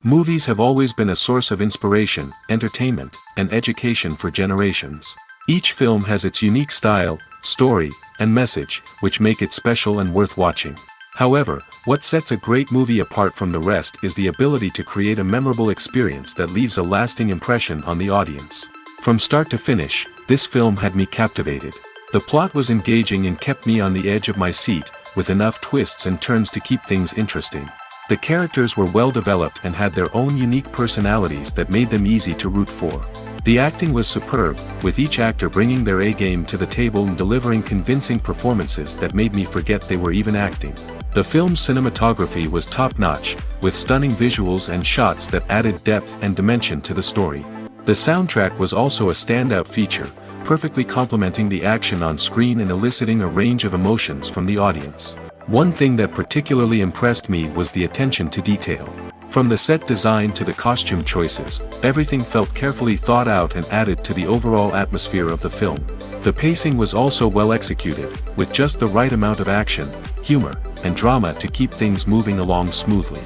Movies have always been a source of inspiration, entertainment, and education for generations. Each film has its unique style, story, and message, which make it special and worth watching. However, what sets a great movie apart from the rest is the ability to create a memorable experience that leaves a lasting impression on the audience. From start to finish, this film had me captivated. The plot was engaging and kept me on the edge of my seat, with enough twists and turns to keep things interesting. The characters were well developed and had their own unique personalities that made them easy to root for. The acting was superb, with each actor bringing their A-game to the table and delivering convincing performances that made me forget they were even acting. The film's cinematography was top-notch, with stunning visuals and shots that added depth and dimension to the story. The soundtrack was also a standout feature, perfectly complementing the action on screen and eliciting a range of emotions from the audience. One thing that particularly impressed me was the attention to detail. From the set design to the costume choices, everything felt carefully thought out and added to the overall atmosphere of the film. The pacing was also well executed, with just the right amount of action, humor, and drama to keep things moving along smoothly.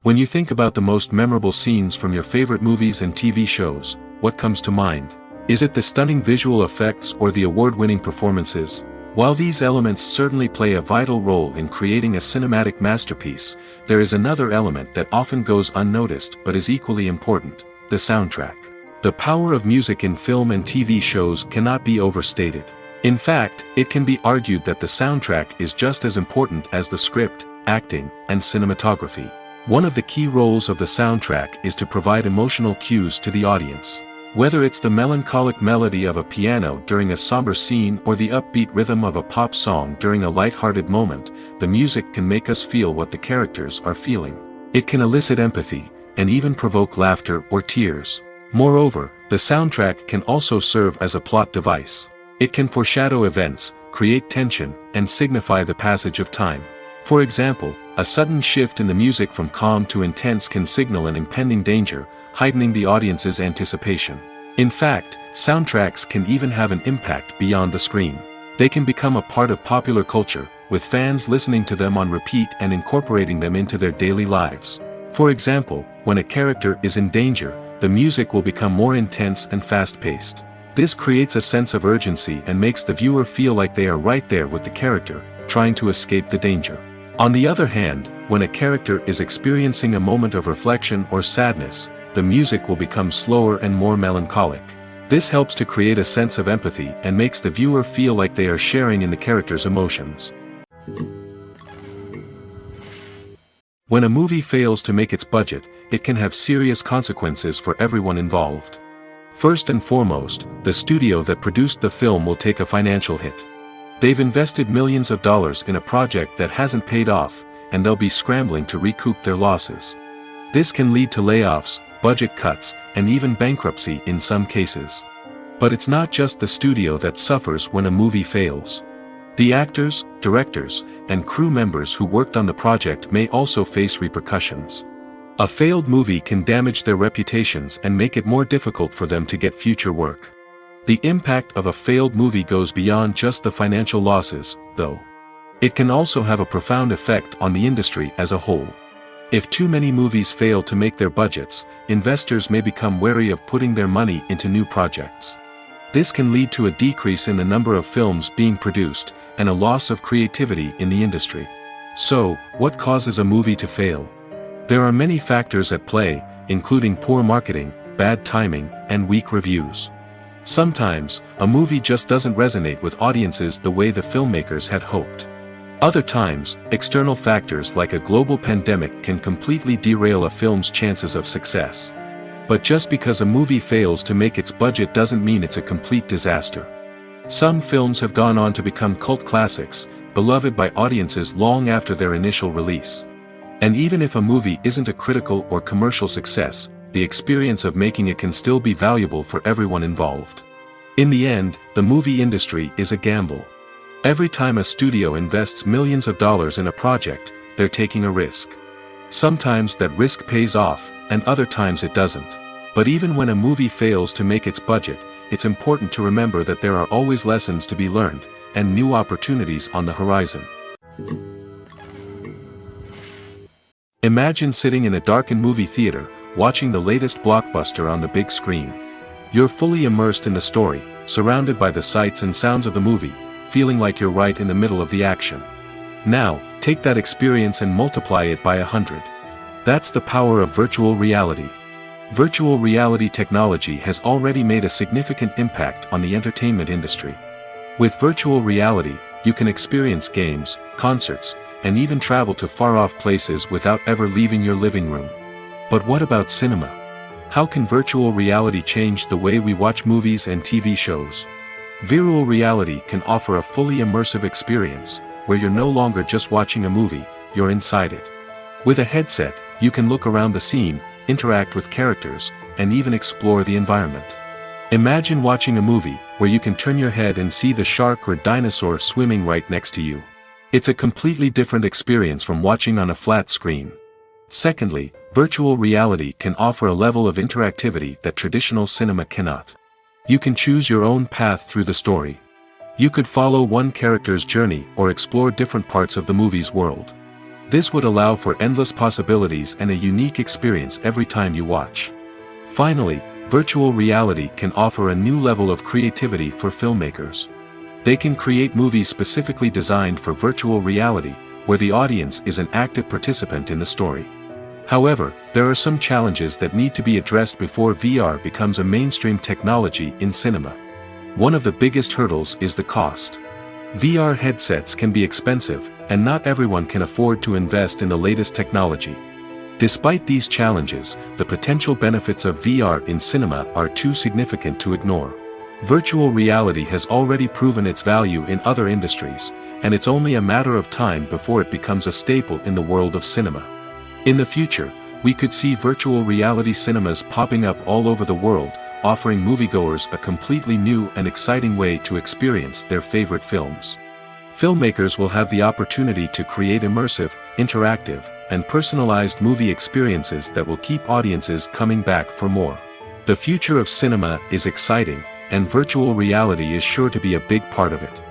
When you think about the most memorable scenes from your favorite movies and TV shows, what comes to mind? Is it the stunning visual effects or the award-winning performances? While these elements certainly play a vital role in creating a cinematic masterpiece, there is another element that often goes unnoticed but is equally important: the soundtrack. The power of music in film and TV shows cannot be overstated. In fact, it can be argued that the soundtrack is just as important as the script, acting, and cinematography. One of the key roles of the soundtrack is to provide emotional cues to the audience. Whether it's the melancholic melody of a piano during a somber scene or the upbeat rhythm of a pop song during a light-hearted moment, the music can make us feel what the characters are feeling. It can elicit empathy, and even provoke laughter or tears. Moreover, the soundtrack can also serve as a plot device. It can foreshadow events, create tension, and signify the passage of time. For example, a sudden shift in the music from calm to intense can signal an impending danger, heightening the audience's anticipation. In fact, soundtracks can even have an impact beyond the screen. They can become a part of popular culture, with fans listening to them on repeat and incorporating them into their daily lives. For example, when a character is in danger, the music will become more intense and fast-paced. This creates a sense of urgency and makes the viewer feel like they are right there with the character, trying to escape the danger. On the other hand, when a character is experiencing a moment of reflection or sadness, the music will become slower and more melancholic. This helps to create a sense of empathy and makes the viewer feel like they are sharing in the character's emotions. When a movie fails to make its budget, it can have serious consequences for everyone involved. First and foremost, the studio that produced the film will take a financial hit. They've invested millions of dollars in a project that hasn't paid off, and they'll be scrambling to recoup their losses. This can lead to layoffs, budget cuts, and even bankruptcy in some cases. But it's not just the studio that suffers when a movie fails. The actors, directors, and crew members who worked on the project may also face repercussions. A failed movie can damage their reputations and make it more difficult for them to get future work. The impact of a failed movie goes beyond just the financial losses, though. It can also have a profound effect on the industry as a whole. If too many movies fail to make their budgets, investors may become wary of putting their money into new projects. This can lead to a decrease in the number of films being produced, and a loss of creativity in the industry. So, what causes a movie to fail? There are many factors at play, including poor marketing, bad timing, and weak reviews. Sometimes, a movie just doesn't resonate with audiences the way the filmmakers had hoped. Other times, external factors like a global pandemic can completely derail a film's chances of success. But just because a movie fails to make its budget doesn't mean it's a complete disaster. Some films have gone on to become cult classics, beloved by audiences long after their initial release. And even if a movie isn't a critical or commercial success, the experience of making it can still be valuable for everyone involved. In the end, the movie industry is a gamble. Every time a studio invests millions of dollars in a project, they're taking a risk. Sometimes that risk pays off, and other times it doesn't. But even when a movie fails to make its budget, it's important to remember that there are always lessons to be learned, and new opportunities on the horizon. Imagine sitting in a darkened movie theater, watching the latest blockbuster on the big screen. You're fully immersed in the story, surrounded by the sights and sounds of the movie, feeling like you're right in the middle of the action. Now, take that experience and multiply it by 100. That's the power of virtual reality. Virtual reality technology has already made a significant impact on the entertainment industry. With virtual reality, you can experience games, concerts, and even travel to far-off places without ever leaving your living room. But what about cinema? How can virtual reality change the way we watch movies and TV shows? Virtual reality can offer a fully immersive experience, where you're no longer just watching a movie, you're inside it. With a headset, you can look around the scene, interact with characters, and even explore the environment. Imagine watching a movie, where you can turn your head and see the shark or dinosaur swimming right next to you. It's a completely different experience from watching on a flat screen. Secondly, virtual reality can offer a level of interactivity that traditional cinema cannot. You can choose your own path through the story. You could follow one character's journey or explore different parts of the movie's world. This would allow for endless possibilities and a unique experience every time you watch. Finally, virtual reality can offer a new level of creativity for filmmakers. They can create movies specifically designed for virtual reality, where the audience is an active participant in the story. However, there are some challenges that need to be addressed before VR becomes a mainstream technology in cinema. One of the biggest hurdles is the cost. VR headsets can be expensive, and not everyone can afford to invest in the latest technology. Despite these challenges, the potential benefits of VR in cinema are too significant to ignore. Virtual reality has already proven its value in other industries, and it's only a matter of time before it becomes a staple in the world of cinema. In the future, we could see virtual reality cinemas popping up all over the world, offering moviegoers a completely new and exciting way to experience their favorite films. Filmmakers will have the opportunity to create immersive, interactive, and personalized movie experiences that will keep audiences coming back for more. The future of cinema is exciting, and virtual reality is sure to be a big part of it.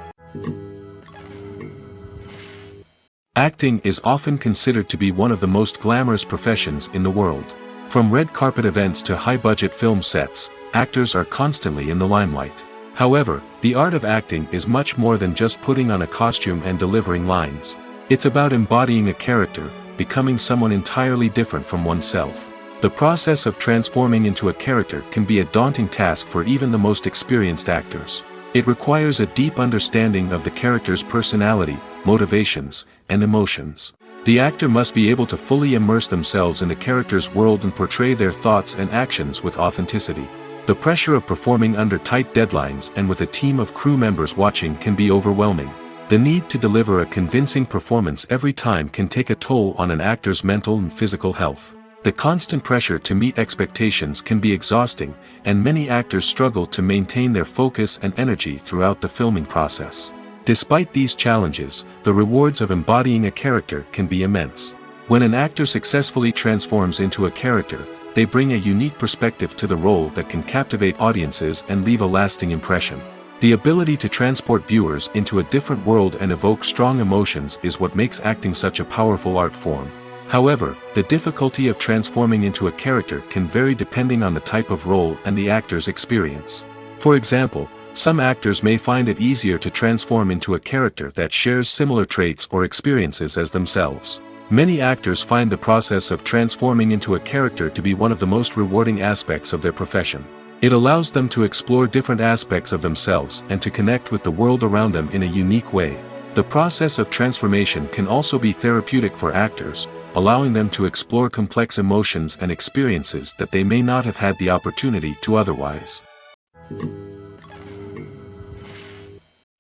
Acting is often considered to be one of the most glamorous professions in the world. From red carpet events to high-budget film sets, actors are constantly in the limelight. However, the art of acting is much more than just putting on a costume and delivering lines. It's about embodying a character, becoming someone entirely different from oneself. The process of transforming into a character can be a daunting task for even the most experienced actors. It requires a deep understanding of the character's personality, motivations, and emotions. The actor must be able to fully immerse themselves in the character's world and portray their thoughts and actions with authenticity. The pressure of performing under tight deadlines and with a team of crew members watching can be overwhelming. The need to deliver a convincing performance every time can take a toll on an actor's mental and physical health. The constant pressure to meet expectations can be exhausting, and many actors struggle to maintain their focus and energy throughout the filming process. Despite these challenges, the rewards of embodying a character can be immense. When an actor successfully transforms into a character, they bring a unique perspective to the role that can captivate audiences and leave a lasting impression. The ability to transport viewers into a different world and evoke strong emotions is what makes acting such a powerful art form. However, the difficulty of transforming into a character can vary depending on the type of role and the actor's experience. For example, some actors may find it easier to transform into a character that shares similar traits or experiences as themselves. Many actors find the process of transforming into a character to be one of the most rewarding aspects of their profession. It allows them to explore different aspects of themselves and to connect with the world around them in a unique way. The process of transformation can also be therapeutic for actors, allowing them to explore complex emotions and experiences that they may not have had the opportunity to otherwise.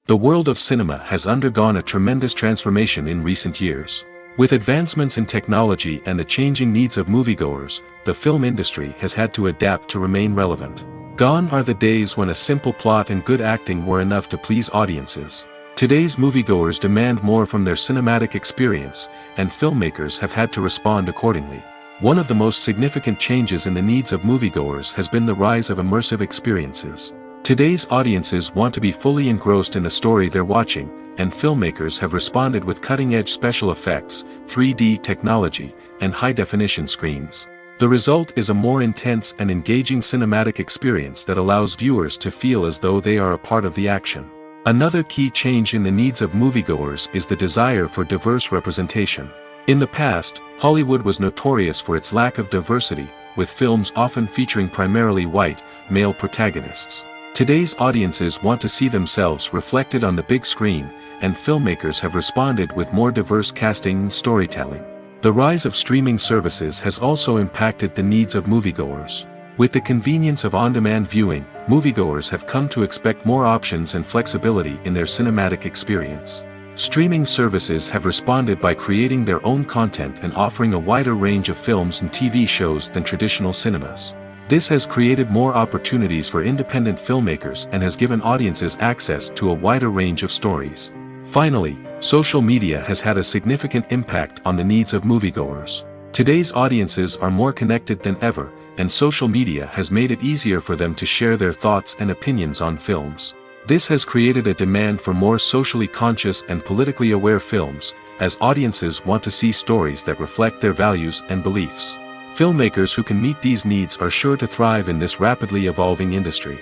The world of cinema has undergone a tremendous transformation in recent years. With advancements in technology and the changing needs of moviegoers, the film industry has had to adapt to remain relevant. Gone are the days when a simple plot and good acting were enough to please audiences. Today's moviegoers demand more from their cinematic experience, and filmmakers have had to respond accordingly. One of the most significant changes in the needs of moviegoers has been the rise of immersive experiences. Today's audiences want to be fully engrossed in the story they're watching, and filmmakers have responded with cutting-edge special effects, 3D technology, and high-definition screens. The result is a more intense and engaging cinematic experience that allows viewers to feel as though they are a part of the action. Another key change in the needs of moviegoers is the desire for diverse representation. In the past, Hollywood was notorious for its lack of diversity, with films often featuring primarily white, male protagonists. Today's audiences want to see themselves reflected on the big screen, and filmmakers have responded with more diverse casting and storytelling. The rise of streaming services has also impacted the needs of moviegoers. With the convenience of on-demand viewing, moviegoers have come to expect more options and flexibility in their cinematic experience. Streaming services have responded by creating their own content and offering a wider range of films and TV shows than traditional cinemas. This has created more opportunities for independent filmmakers and has given audiences access to a wider range of stories. Finally, social media has had a significant impact on the needs of moviegoers. Today's audiences are more connected than ever, and social media has made it easier for them to share their thoughts and opinions on films. This has created a demand for more socially conscious and politically aware films, as audiences want to see stories that reflect their values and beliefs. Filmmakers who can meet these needs are sure to thrive in this rapidly evolving industry.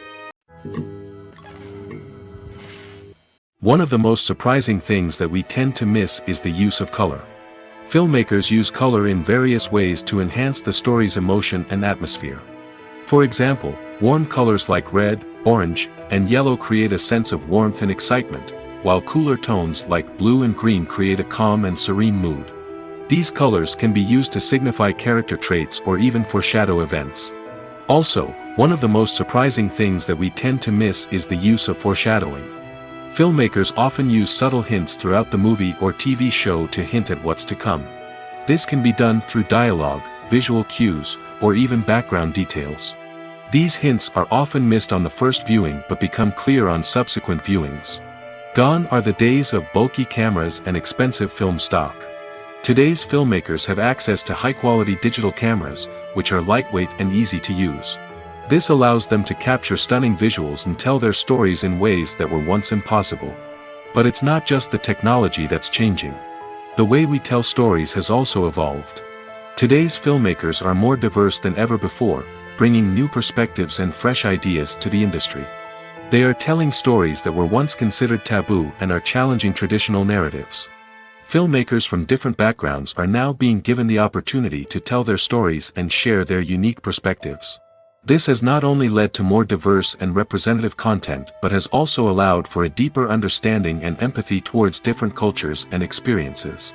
One of the most surprising things that we tend to miss is the use of color. Filmmakers use color in various ways to enhance the story's emotion and atmosphere. For example, warm colors like red, orange, and yellow create a sense of warmth and excitement, while cooler tones like blue and green create a calm and serene mood. These colors can be used to signify character traits or even foreshadow events. Also, one of the most surprising things that we tend to miss is the use of foreshadowing. Filmmakers often use subtle hints throughout the movie or TV show to hint at what's to come. This can be done through dialogue, visual cues, or even background details. These hints are often missed on the first viewing but become clear on subsequent viewings. Gone are the days of bulky cameras and expensive film stock. Today's filmmakers have access to high-quality digital cameras, which are lightweight and easy to use. This allows them to capture stunning visuals and tell their stories in ways that were once impossible. But it's not just the technology that's changing. The way we tell stories has also evolved. Today's filmmakers are more diverse than ever before, bringing new perspectives and fresh ideas to the industry. They are telling stories that were once considered taboo and are challenging traditional narratives. Filmmakers from different backgrounds are now being given the opportunity to tell their stories and share their unique perspectives. This has not only led to more diverse and representative content but has also allowed for a deeper understanding and empathy towards different cultures and experiences.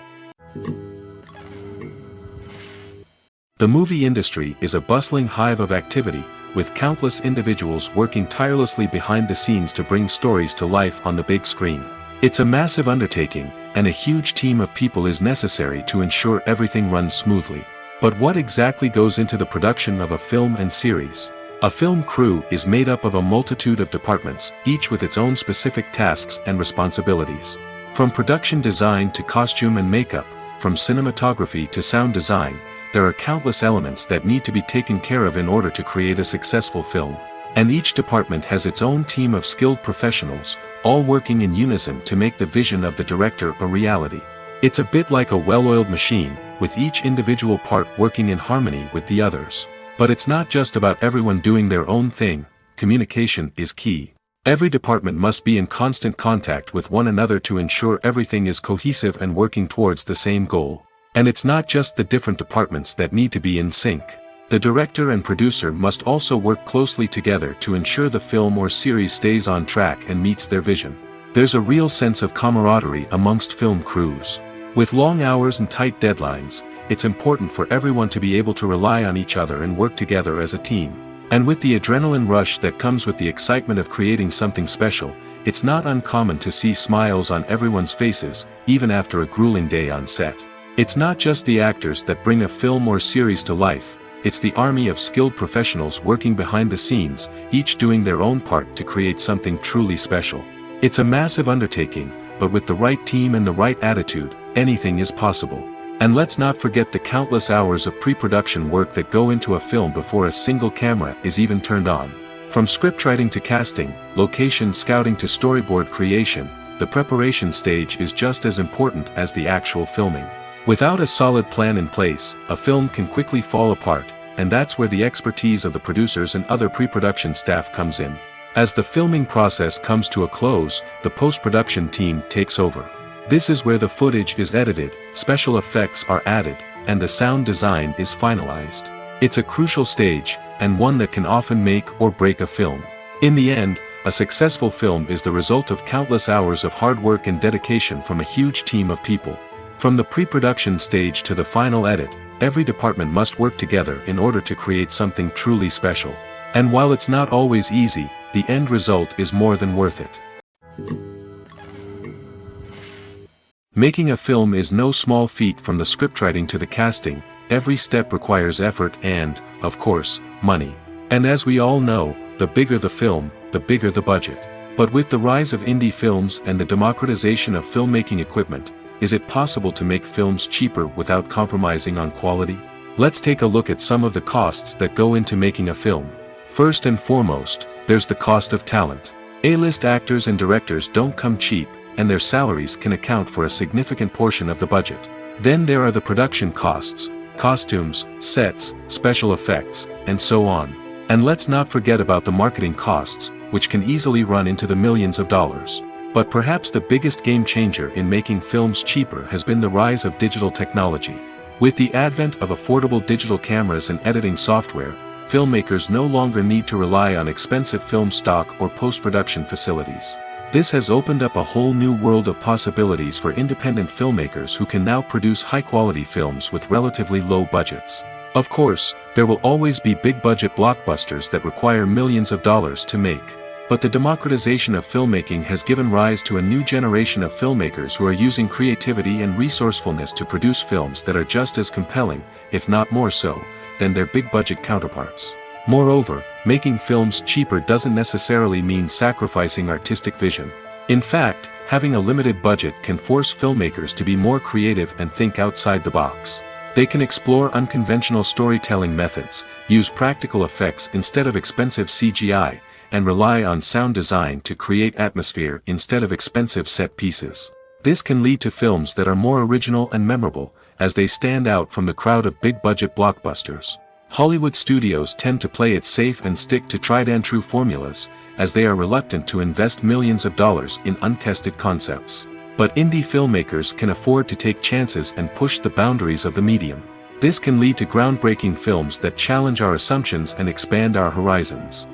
The movie industry is a bustling hive of activity, with countless individuals working tirelessly behind the scenes to bring stories to life on the big screen. It's a massive undertaking, and a huge team of people is necessary to ensure everything runs smoothly. But what exactly goes into the production of a film and series? A film crew is made up of a multitude of departments, each with its own specific tasks and responsibilities. From production design to costume and makeup, from cinematography to sound design, there are countless elements that need to be taken care of in order to create a successful film. And each department has its own team of skilled professionals, all working in unison to make the vision of the director a reality. It's a bit like a well-oiled machine, with each individual part working in harmony with the others. But it's not just about everyone doing their own thing. Communication is key. Every department must be in constant contact with one another to ensure everything is cohesive and working towards the same goal. And it's not just the different departments that need to be in sync. The director and producer must also work closely together to ensure the film or series stays on track and meets their vision. There's a real sense of camaraderie amongst film crews. With long hours and tight deadlines, it's important for everyone to be able to rely on each other and work together as a team. And with the adrenaline rush that comes with the excitement of creating something special, it's not uncommon to see smiles on everyone's faces, even after a grueling day on set. It's not just the actors that bring a film or series to life, it's the army of skilled professionals working behind the scenes, each doing their own part to create something truly special. It's a massive undertaking, but with the right team and the right attitude, anything is possible. And let's not forget the countless hours of pre-production work that go into a film before a single camera is even turned on. From scriptwriting to casting, location scouting to storyboard creation, the preparation stage is just as important as the actual filming. Without a solid plan in place, a film can quickly fall apart, and that's where the expertise of the producers and other pre-production staff comes in. As the filming process comes to a close, the post-production team takes over. This is where the footage is edited, special effects are added, and the sound design is finalized. It's a crucial stage, and one that can often make or break a film. In the end, a successful film is the result of countless hours of hard work and dedication from a huge team of people. From the pre-production stage to the final edit, every department must work together in order to create something truly special. And while it's not always easy, the end result is more than worth it. Making a film is no small feat. From the scriptwriting to the casting, every step requires effort and, of course, money. And as we all know, the bigger the film, the bigger the budget. But with the rise of indie films and the democratization of filmmaking equipment, is it possible to make films cheaper without compromising on quality? Let's take a look at some of the costs that go into making a film. First and foremost, there's the cost of talent. A-list actors and directors don't come cheap, and their salaries can account for a significant portion of the budget. Then there are the production costs, costumes, sets, special effects, and so on. And let's not forget about the marketing costs, which can easily run into the millions of dollars. But perhaps the biggest game changer in making films cheaper has been the rise of digital technology. With the advent of affordable digital cameras and editing software, filmmakers no longer need to rely on expensive film stock or post-production facilities. This has opened up a whole new world of possibilities for independent filmmakers who can now produce high-quality films with relatively low budgets. Of course, there will always be big-budget blockbusters that require millions of dollars to make. But the democratization of filmmaking has given rise to a new generation of filmmakers who are using creativity and resourcefulness to produce films that are just as compelling, if not more so, than their big-budget counterparts. Moreover, making films cheaper doesn't necessarily mean sacrificing artistic vision. In fact, having a limited budget can force filmmakers to be more creative and think outside the box. They can explore unconventional storytelling methods, use practical effects instead of expensive CGI, and rely on sound design to create atmosphere instead of expensive set pieces. This can lead to films that are more original and memorable, as they stand out from the crowd of big-budget blockbusters. Hollywood studios tend to play it safe and stick to tried-and-true formulas, as they are reluctant to invest millions of dollars in untested concepts. But indie filmmakers can afford to take chances and push the boundaries of the medium. This can lead to groundbreaking films that challenge our assumptions and expand our horizons.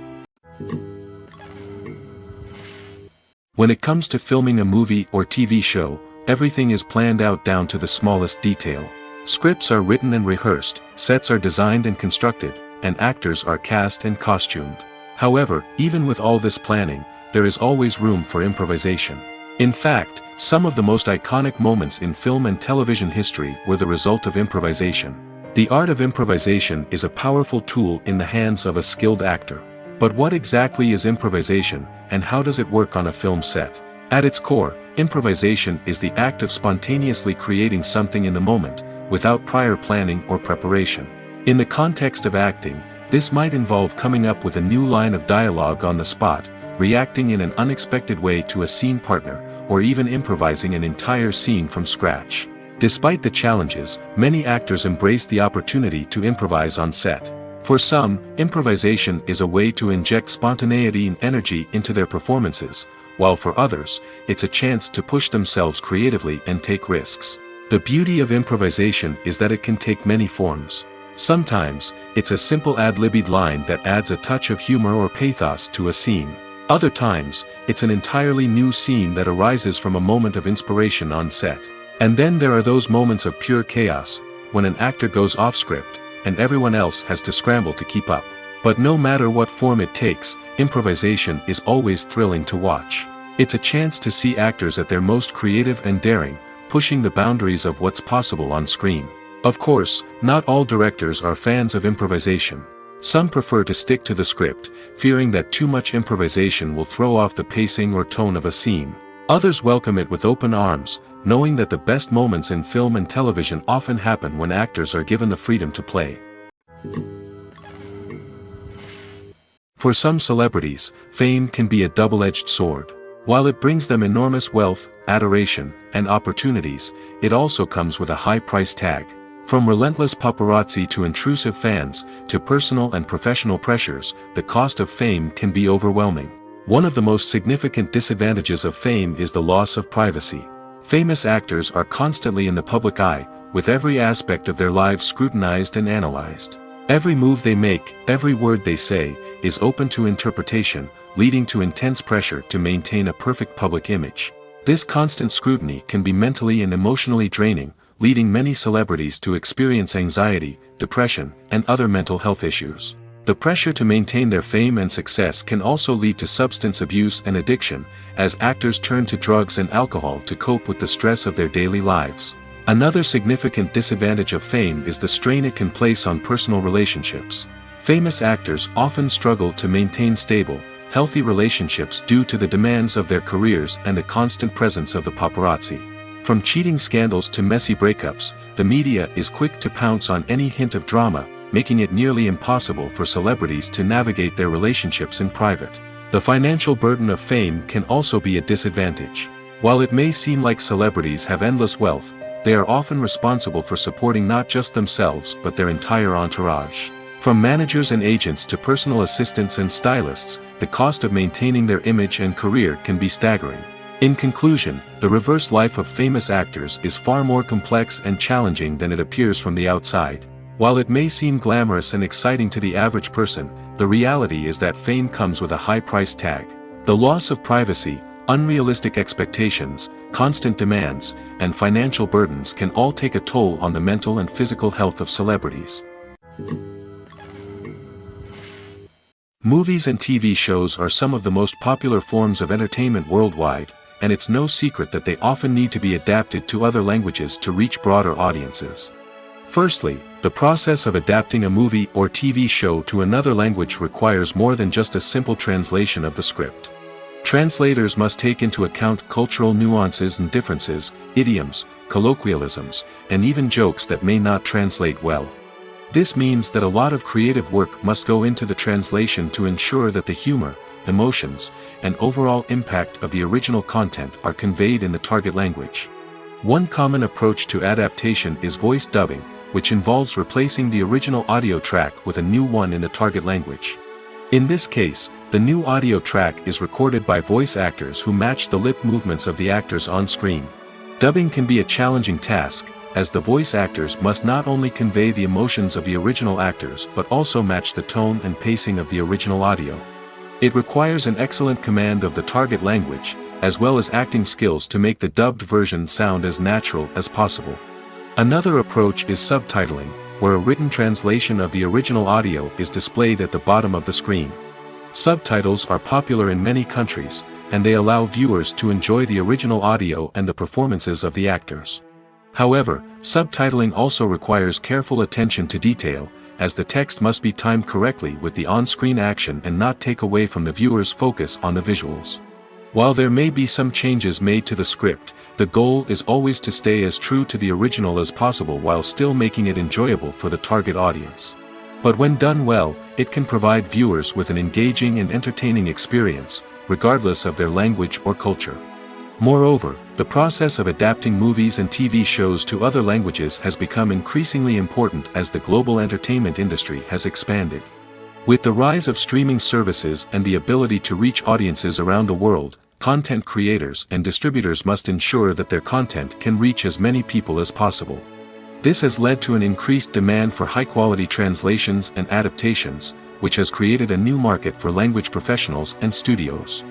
When it comes to filming a movie or TV show, everything is planned out down to the smallest detail. Scripts are written and rehearsed, sets are designed and constructed, and actors are cast and costumed. However, even with all this planning, there is always room for improvisation. In fact, some of the most iconic moments in film and television history were the result of improvisation. The art of improvisation is a powerful tool in the hands of a skilled actor. But what exactly is improvisation, and how does it work on a film set? At its core, improvisation is the act of spontaneously creating something in the moment, without prior planning or preparation. In the context of acting, this might involve coming up with a new line of dialogue on the spot, reacting in an unexpected way to a scene partner, or even improvising an entire scene from scratch. Despite the challenges, many actors embrace the opportunity to improvise on set. For some, improvisation is a way to inject spontaneity and energy into their performances, while for others, it's a chance to push themselves creatively and take risks. The beauty of improvisation is that it can take many forms. Sometimes, it's a simple ad-libbed line that adds a touch of humor or pathos to a scene. Other times, it's an entirely new scene that arises from a moment of inspiration on set. And then there are those moments of pure chaos, when an actor goes off script, and everyone else has to scramble to keep up. But no matter what form it takes, improvisation is always thrilling to watch. It's a chance to see actors at their most creative and daring, pushing the boundaries of what's possible on screen. Of course, not all directors are fans of improvisation. Some prefer to stick to the script, fearing that too much improvisation will throw off the pacing or tone of a scene. Others welcome it with open arms, knowing that the best moments in film and television often happen when actors are given the freedom to play. For some celebrities, fame can be a double-edged sword. While it brings them enormous wealth, adoration, and opportunities, it also comes with a high price tag. From relentless paparazzi to intrusive fans, to personal and professional pressures, the cost of fame can be overwhelming. One of the most significant disadvantages of fame is the loss of privacy. Famous actors are constantly in the public eye, with every aspect of their lives scrutinized and analyzed. Every move they make, every word they say, is open to interpretation, leading to intense pressure to maintain a perfect public image. This constant scrutiny can be mentally and emotionally draining, leading many celebrities to experience anxiety, depression, and other mental health issues. The pressure to maintain their fame and success can also lead to substance abuse and addiction, as actors turn to drugs and alcohol to cope with the stress of their daily lives. Another significant disadvantage of fame is the strain it can place on personal relationships. Famous actors often struggle to maintain stable, healthy relationships due to the demands of their careers and the constant presence of the paparazzi. From cheating scandals to messy breakups, the media is quick to pounce on any hint of drama, making it nearly impossible for celebrities to navigate their relationships in private. The financial burden of fame can also be a disadvantage. While it may seem like celebrities have endless wealth, they are often responsible for supporting not just themselves but their entire entourage. From managers and agents to personal assistants and stylists, the cost of maintaining their image and career can be staggering. In conclusion, the reverse life of famous actors is far more complex and challenging than it appears from the outside. While it may seem glamorous and exciting to the average person, the reality is that fame comes with a high price tag. The loss of privacy, unrealistic expectations, constant demands, and financial burdens can all take a toll on the mental and physical health of celebrities. Movies and TV shows are some of the most popular forms of entertainment worldwide, and it's no secret that they often need to be adapted to other languages to reach broader audiences. Firstly, the process of adapting a movie or TV show to another language requires more than just a simple translation of the script. Translators must take into account cultural nuances and differences, idioms, colloquialisms, and even jokes that may not translate well. This means that a lot of creative work must go into the translation to ensure that the humor, emotions, and overall impact of the original content are conveyed in the target language. One common approach to adaptation is voice dubbing, which involves replacing the original audio track with a new one in the target language. In this case, the new audio track is recorded by voice actors who match the lip movements of the actors on screen. Dubbing can be a challenging task, as the voice actors must not only convey the emotions of the original actors but also match the tone and pacing of the original audio. It requires an excellent command of the target language, as well as acting skills to make the dubbed version sound as natural as possible. Another approach is subtitling, where a written translation of the original audio is displayed at the bottom of the screen. Subtitles are popular in many countries, and they allow viewers to enjoy the original audio and the performances of the actors. However, subtitling also requires careful attention to detail, as the text must be timed correctly with the on-screen action and not take away from the viewer's focus on the visuals. While there may be some changes made to the script, the goal is always to stay as true to the original as possible while still making it enjoyable for the target audience. But when done well, it can provide viewers with an engaging and entertaining experience, regardless of their language or culture. Moreover, the process of adapting movies and TV shows to other languages has become increasingly important as the global entertainment industry has expanded. With the rise of streaming services and the ability to reach audiences around the world, content creators and distributors must ensure that their content can reach as many people as possible. This has led to an increased demand for high-quality translations and adaptations, which has created a new market for language professionals and studios.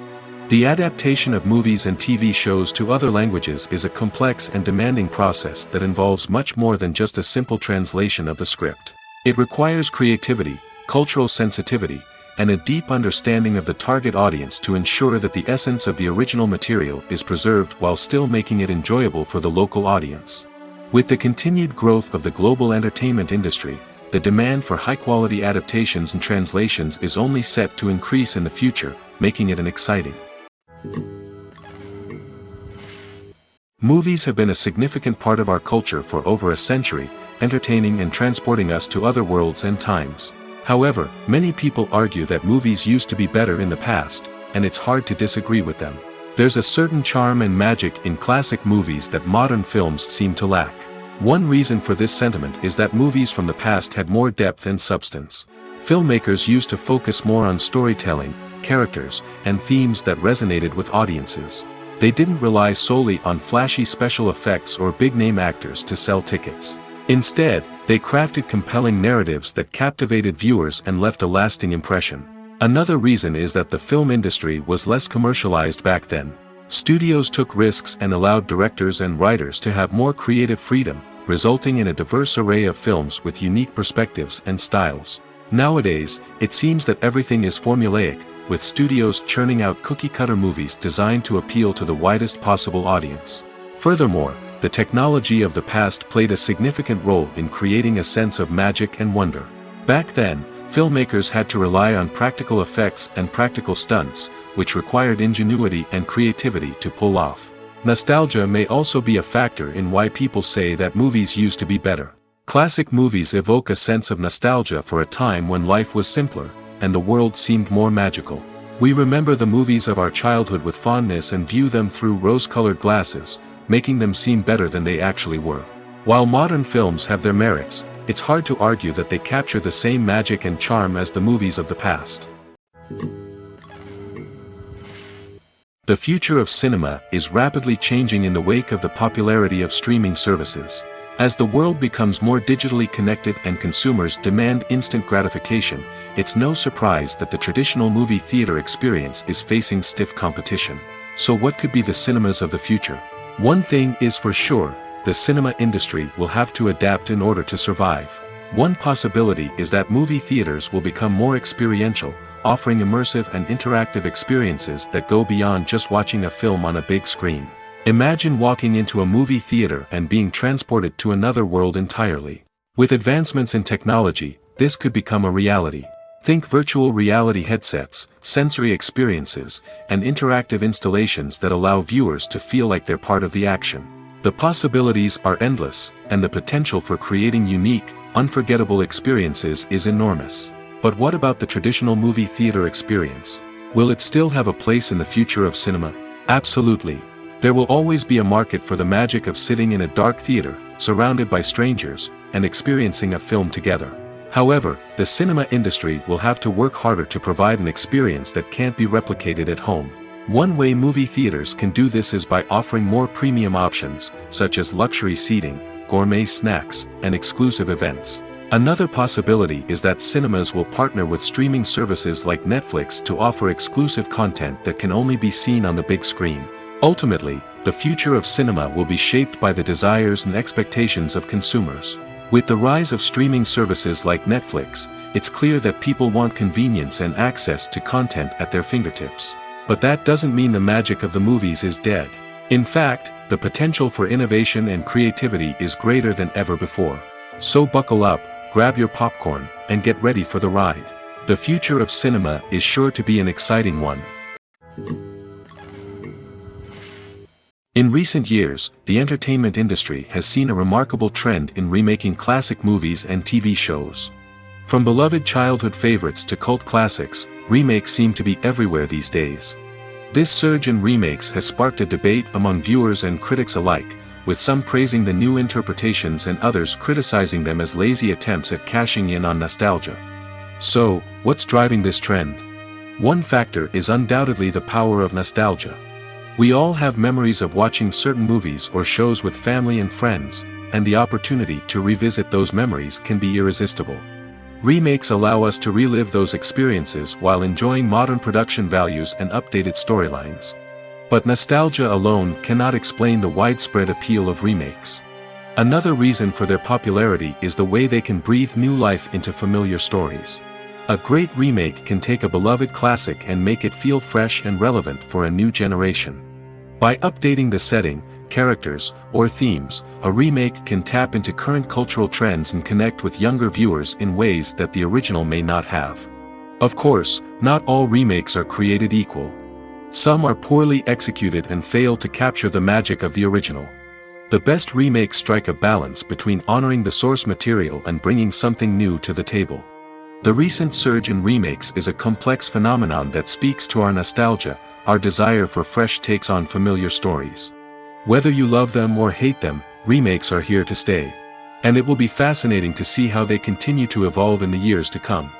The adaptation of movies and TV shows to other languages is a complex and demanding process that involves much more than just a simple translation of the script. It requires creativity, cultural sensitivity, and a deep understanding of the target audience to ensure that the essence of the original material is preserved while still making it enjoyable for the local audience. With the continued growth of the global entertainment industry, the demand for high-quality adaptations and translations is only set to increase in the future, making it exciting. Movies have been a significant part of our culture for over a century, entertaining and transporting us to other worlds and times. However, many people argue that movies used to be better in the past, and it's hard to disagree with them. There's a certain charm and magic in classic movies that modern films seem to lack. One reason for this sentiment is that movies from the past had more depth and substance. Filmmakers used to focus more on storytelling, characters, and themes that resonated with audiences. They didn't rely solely on flashy special effects or big-name actors to sell tickets. Instead, they crafted compelling narratives that captivated viewers and left a lasting impression. Another reason is that the film industry was less commercialized back then. Studios took risks and allowed directors and writers to have more creative freedom, resulting in a diverse array of films with unique perspectives and styles. Nowadays, it seems that everything is formulaic, with studios churning out cookie-cutter movies designed to appeal to the widest possible audience. Furthermore, the technology of the past played a significant role in creating a sense of magic and wonder. Back then, filmmakers had to rely on practical effects and practical stunts, which required ingenuity and creativity to pull off. Nostalgia may also be a factor in why people say that movies used to be better. Classic movies evoke a sense of nostalgia for a time when life was simpler, and the world seemed more magical. We remember the movies of our childhood with fondness and view them through rose-colored glasses, making them seem better than they actually were. While modern films have their merits, it's hard to argue that they capture the same magic and charm as the movies of the past. The future of cinema is rapidly changing in the wake of the popularity of streaming services. As the world becomes more digitally connected and consumers demand instant gratification, it's no surprise that the traditional movie theater experience is facing stiff competition. So what could be the cinemas of the future? One thing is for sure, the cinema industry will have to adapt in order to survive. One possibility is that movie theaters will become more experiential, offering immersive and interactive experiences that go beyond just watching a film on a big screen. Imagine walking into a movie theater and being transported to another world entirely. With advancements in technology, this could become a reality. Think virtual reality headsets, sensory experiences, and interactive installations that allow viewers to feel like they're part of the action. The possibilities are endless, and the potential for creating unique, unforgettable experiences is enormous. But what about the traditional movie theater experience? Will it still have a place in the future of cinema? Absolutely. There will always be a market for the magic of sitting in a dark theater, surrounded by strangers, and experiencing a film together. However, the cinema industry will have to work harder to provide an experience that can't be replicated at home. One way movie theaters can do this is by offering more premium options, such as luxury seating, gourmet snacks, and exclusive events. Another possibility is that cinemas will partner with streaming services like Netflix to offer exclusive content that can only be seen on the big screen. Ultimately, the future of cinema will be shaped by the desires and expectations of consumers. With the rise of streaming services like Netflix, it's clear that people want convenience and access to content at their fingertips. But that doesn't mean the magic of the movies is dead. In fact, the potential for innovation and creativity is greater than ever before. So buckle up, grab your popcorn, and get ready for the ride. The future of cinema is sure to be an exciting one. In recent years, the entertainment industry has seen a remarkable trend in remaking classic movies and TV shows. From beloved childhood favorites to cult classics, remakes seem to be everywhere these days. This surge in remakes has sparked a debate among viewers and critics alike, with some praising the new interpretations and others criticizing them as lazy attempts at cashing in on nostalgia. So, what's driving this trend? One factor is undoubtedly the power of nostalgia. We all have memories of watching certain movies or shows with family and friends, and the opportunity to revisit those memories can be irresistible. Remakes allow us to relive those experiences while enjoying modern production values and updated storylines. But nostalgia alone cannot explain the widespread appeal of remakes. Another reason for their popularity is the way they can breathe new life into familiar stories. A great remake can take a beloved classic and make it feel fresh and relevant for a new generation. By updating the setting, characters, or themes, a remake can tap into current cultural trends and connect with younger viewers in ways that the original may not have. Of course, not all remakes are created equal. Some are poorly executed and fail to capture the magic of the original. The best remakes strike a balance between honoring the source material and bringing something new to the table. The recent surge in remakes is a complex phenomenon that speaks to our nostalgia, our desire for fresh takes on familiar stories. Whether you love them or hate them, remakes are here to stay. And it will be fascinating to see how they continue to evolve in the years to come.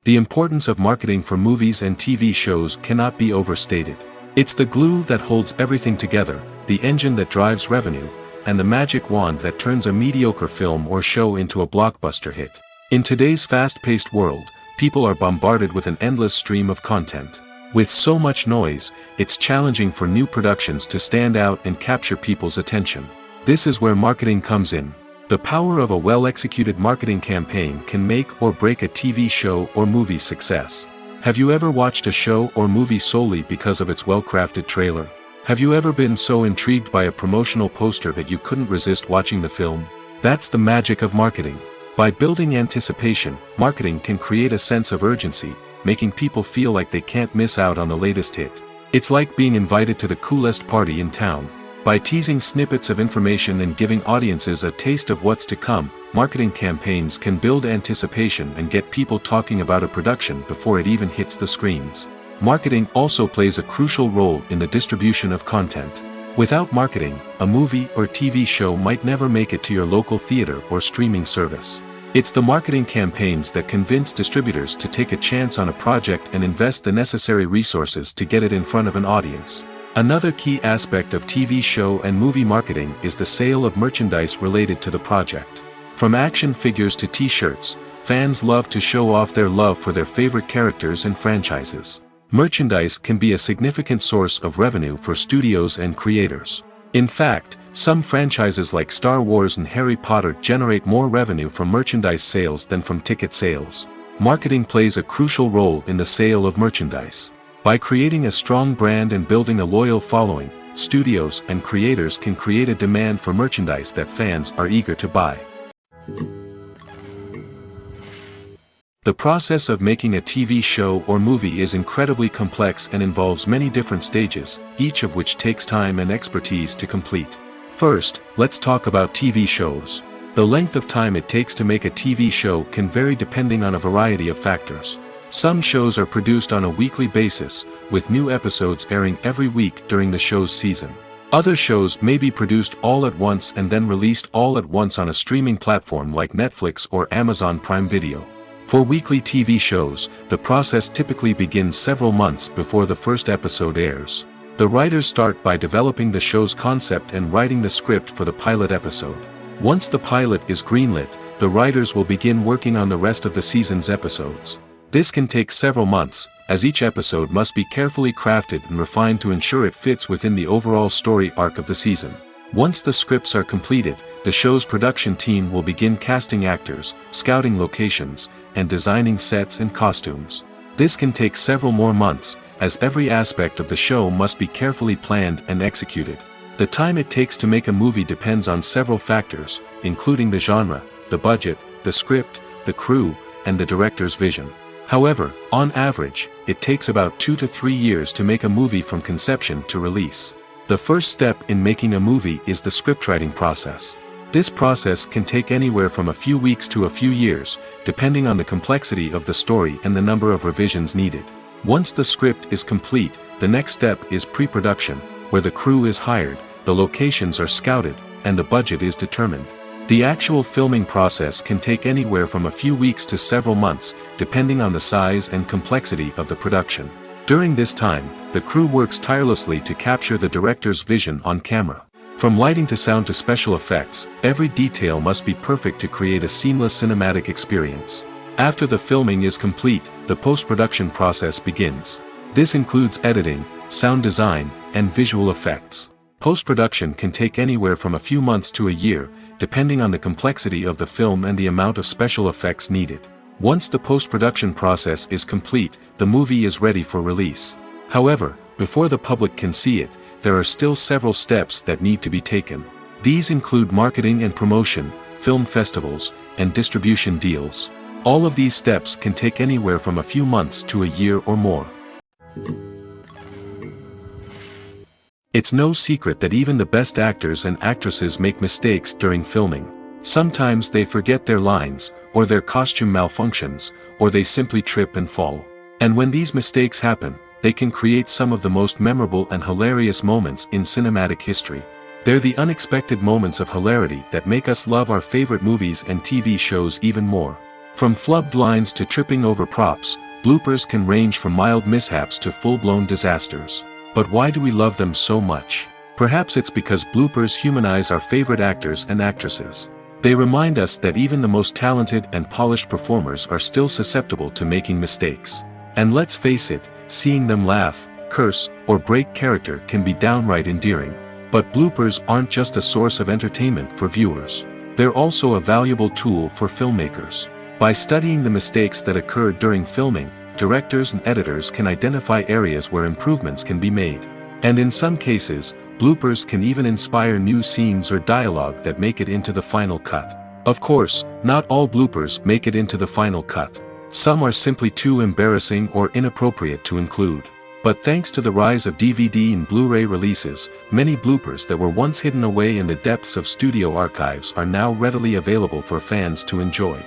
The importance of marketing for movies and TV shows cannot be overstated. It's the glue that holds everything together, the engine that drives revenue, and the magic wand that turns a mediocre film or show into a blockbuster hit. In today's fast-paced world, people are bombarded with an endless stream of content. With so much noise, it's challenging for new productions to stand out and capture people's attention. This is where marketing comes in. The power of a well-executed marketing campaign can make or break a TV show or movie's success. Have you ever watched a show or movie solely because of its well-crafted trailer? Have you ever been so intrigued by a promotional poster that you couldn't resist watching the film? That's the magic of marketing. By building anticipation, marketing can create a sense of urgency, making people feel like they can't miss out on the latest hit. It's like being invited to the coolest party in town. By teasing snippets of information and giving audiences a taste of what's to come, marketing campaigns can build anticipation and get people talking about a production before it even hits the screens. Marketing also plays a crucial role in the distribution of content. Without marketing, a movie or TV show might never make it to your local theater or streaming service. It's the marketing campaigns that convince distributors to take a chance on a project and invest the necessary resources to get it in front of an audience. Another key aspect of TV show and movie marketing is the sale of merchandise related to the project. From action figures to t-shirts, fans love to show off their love for their favorite characters and franchises. Merchandise can be a significant source of revenue for studios and creators. In fact, some franchises like Star Wars and Harry Potter generate more revenue from merchandise sales than from ticket sales. Marketing plays a crucial role in the sale of merchandise. By creating a strong brand and building a loyal following, studios and creators can create a demand for merchandise that fans are eager to buy. The process of making a TV show or movie is incredibly complex and involves many different stages, each of which takes time and expertise to complete. First, let's talk about TV shows. The length of time it takes to make a TV show can vary depending on a variety of factors. Some shows are produced on a weekly basis, with new episodes airing every week during the show's season. Other shows may be produced all at once and then released all at once on a streaming platform like Netflix or Amazon Prime Video. For weekly TV shows, the process typically begins several months before the first episode airs. The writers start by developing the show's concept and writing the script for the pilot episode. Once the pilot is greenlit, the writers will begin working on the rest of the season's episodes. This can take several months, as each episode must be carefully crafted and refined to ensure it fits within the overall story arc of the season. Once the scripts are completed, the show's production team will begin casting actors, scouting locations, and designing sets and costumes. This can take several more months, as every aspect of the show must be carefully planned and executed. The time it takes to make a movie depends on several factors, including the genre, the budget, the script, the crew, and the director's vision. However, on average, it takes about 2 to 3 years to make a movie from conception to release. The first step in making a movie is the scriptwriting process. This process can take anywhere from a few weeks to a few years, depending on the complexity of the story and the number of revisions needed. Once the script is complete, the next step is pre-production, where the crew is hired, the locations are scouted, and the budget is determined. The actual filming process can take anywhere from a few weeks to several months, depending on the size and complexity of the production. During this time, the crew works tirelessly to capture the director's vision on camera. From lighting to sound to special effects, every detail must be perfect to create a seamless cinematic experience. After the filming is complete, the post-production process begins. This includes editing, sound design, and visual effects. Post-production can take anywhere from a few months to a year, depending on the complexity of the film and the amount of special effects needed. Once the post-production process is complete, the movie is ready for release. However, before the public can see it, there are still several steps that need to be taken. These include marketing and promotion, film festivals, and distribution deals. All of these steps can take anywhere from a few months to a year or more. It's no secret that even the best actors and actresses make mistakes during filming. Sometimes they forget their lines, or their costume malfunctions, or they simply trip and fall. And when these mistakes happen, they can create some of the most memorable and hilarious moments in cinematic history. They're the unexpected moments of hilarity that make us love our favorite movies and TV shows even more. From flubbed lines to tripping over props, bloopers can range from mild mishaps to full-blown disasters. But why do we love them so much? Perhaps it's because bloopers humanize our favorite actors and actresses. They remind us that even the most talented and polished performers are still susceptible to making mistakes. And let's face it, seeing them laugh, curse, or break character can be downright endearing. But bloopers aren't just a source of entertainment for viewers. They're also a valuable tool for filmmakers. By studying the mistakes that occurred during filming, directors and editors can identify areas where improvements can be made. And in some cases, bloopers can even inspire new scenes or dialogue that make it into the final cut. Of course, not all bloopers make it into the final cut. Some are simply too embarrassing or inappropriate to include. But thanks to the rise of DVD and Blu-ray releases, many bloopers that were once hidden away in the depths of studio archives are now readily available for fans to enjoy.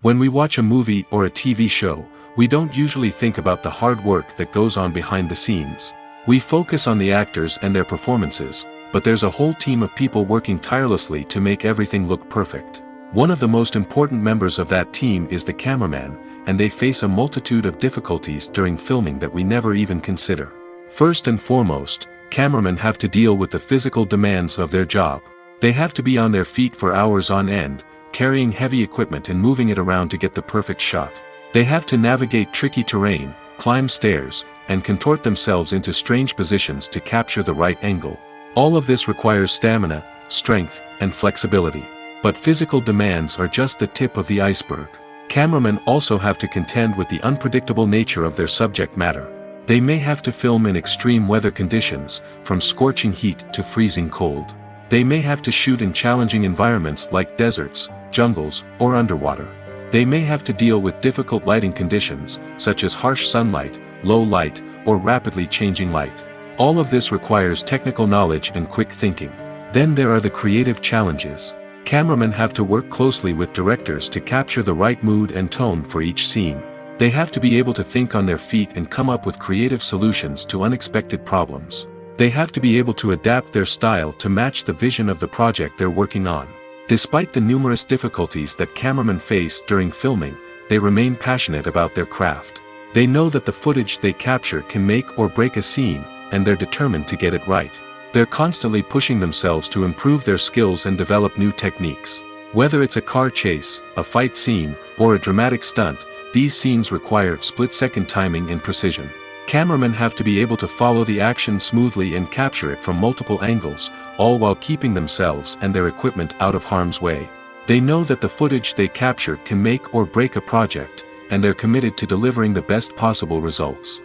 When we watch a movie or a TV show, we don't usually think about the hard work that goes on behind the scenes. We focus on the actors and their performances, but there's a whole team of people working tirelessly to make everything look perfect. One of the most important members of that team is the cameraman, and they face a multitude of difficulties during filming that we never even consider. First and foremost, cameramen have to deal with the physical demands of their job. They have to be on their feet for hours on end, carrying heavy equipment and moving it around to get the perfect shot. They have to navigate tricky terrain, climb stairs, and contort themselves into strange positions to capture the right angle. All of this requires stamina, strength, and flexibility. But physical demands are just the tip of the iceberg. Cameramen also have to contend with the unpredictable nature of their subject matter. They may have to film in extreme weather conditions, from scorching heat to freezing cold. They may have to shoot in challenging environments like deserts, jungles, or underwater. They may have to deal with difficult lighting conditions, such as harsh sunlight, low light, or rapidly changing light. All of this requires technical knowledge and quick thinking. Then there are the creative challenges. Cameramen have to work closely with directors to capture the right mood and tone for each scene. They have to be able to think on their feet and come up with creative solutions to unexpected problems. They have to be able to adapt their style to match the vision of the project they're working on. Despite the numerous difficulties that cameramen face during filming, they remain passionate about their craft. They know that the footage they capture can make or break a scene, and they're determined to get it right. They're constantly pushing themselves to improve their skills and develop new techniques. Whether it's a car chase, a fight scene, or a dramatic stunt, these scenes require split-second timing and precision. Cameramen have to be able to follow the action smoothly and capture it from multiple angles, all while keeping themselves and their equipment out of harm's way. They know that the footage they capture can make or break a project, and they're committed to delivering the best possible results.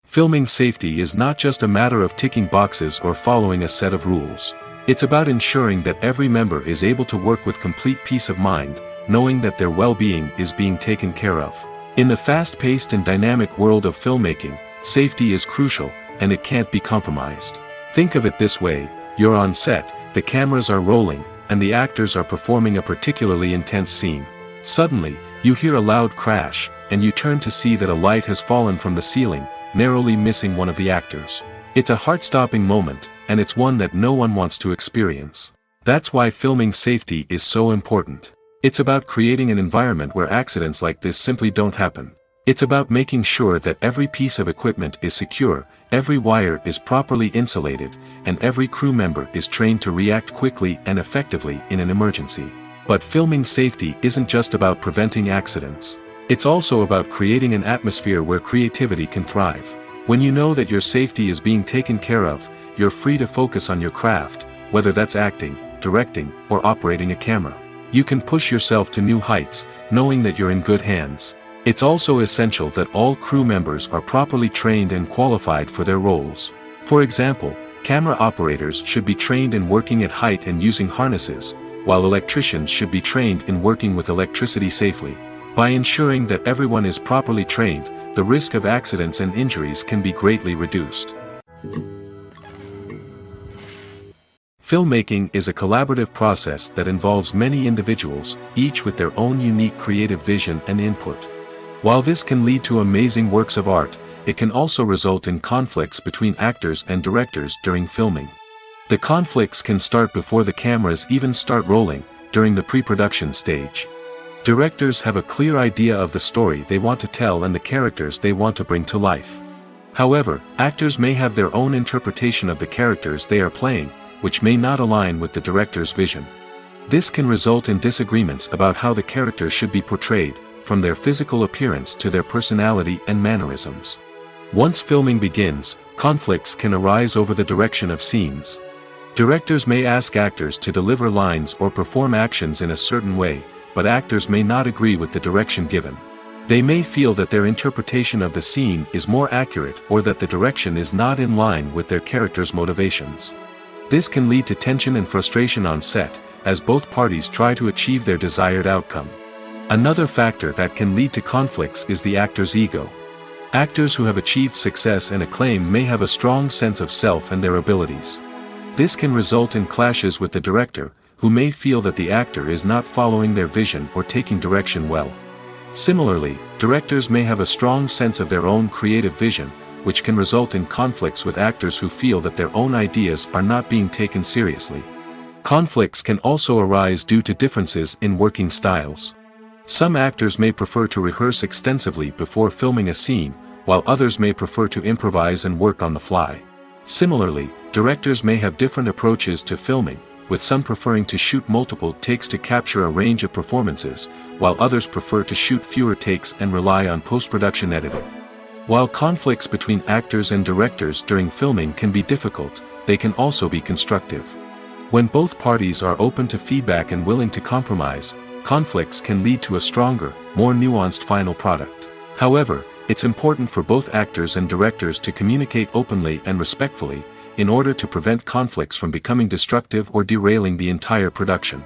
Filming safety is not just a matter of ticking boxes or following a set of rules. It's about ensuring that every member is able to work with complete peace of mind, knowing that their well-being is being taken care of. In the fast-paced and dynamic world of filmmaking, safety is crucial, and it can't be compromised. Think of it this way: you're on set, the cameras are rolling, and the actors are performing a particularly intense scene. Suddenly, you hear a loud crash, and you turn to see that a light has fallen from the ceiling, narrowly missing one of the actors. It's a heart-stopping moment, and it's one that no one wants to experience. That's why filming safety is so important. It's about creating an environment where accidents like this simply don't happen. It's about making sure that every piece of equipment is secure, every wire is properly insulated, and every crew member is trained to react quickly and effectively in an emergency. But filming safety isn't just about preventing accidents. It's also about creating an atmosphere where creativity can thrive. When you know that your safety is being taken care of, you're free to focus on your craft, whether that's acting, directing, or operating a camera. You can push yourself to new heights, knowing that you're in good hands. It's also essential that all crew members are properly trained and qualified for their roles. For example, camera operators should be trained in working at height and using harnesses, while electricians should be trained in working with electricity safely. By ensuring that everyone is properly trained, the risk of accidents and injuries can be greatly reduced. Filmmaking is a collaborative process that involves many individuals, each with their own unique creative vision and input. While this can lead to amazing works of art, it can also result in conflicts between actors and directors during filming. The conflicts can start before the cameras even start rolling, during the pre-production stage. Directors have a clear idea of the story they want to tell and the characters they want to bring to life. However, actors may have their own interpretation of the characters they are playing, which may not align with the director's vision. This can result in disagreements about how the characters should be portrayed, from their physical appearance to their personality and mannerisms. Once filming begins, conflicts can arise over the direction of scenes. Directors may ask actors to deliver lines or perform actions in a certain way, but actors may not agree with the direction given. They may feel that their interpretation of the scene is more accurate or that the direction is not in line with their character's motivations. This can lead to tension and frustration on set, as both parties try to achieve their desired outcome. Another factor that can lead to conflicts is the actor's ego. Actors who have achieved success and acclaim may have a strong sense of self and their abilities. This can result in clashes with the director, who may feel that the actor is not following their vision or taking direction well. Similarly, directors may have a strong sense of their own creative vision, which can result in conflicts with actors who feel that their own ideas are not being taken seriously. Conflicts can also arise due to differences in working styles. Some actors may prefer to rehearse extensively before filming a scene, while others may prefer to improvise and work on the fly. Similarly, directors may have different approaches to filming, with some preferring to shoot multiple takes to capture a range of performances, while others prefer to shoot fewer takes and rely on post-production editing. While conflicts between actors and directors during filming can be difficult, they can also be constructive. When both parties are open to feedback and willing to compromise, conflicts can lead to a stronger, more nuanced final product. However, it's important for both actors and directors to communicate openly and respectfully, in order to prevent conflicts from becoming destructive or derailing the entire production.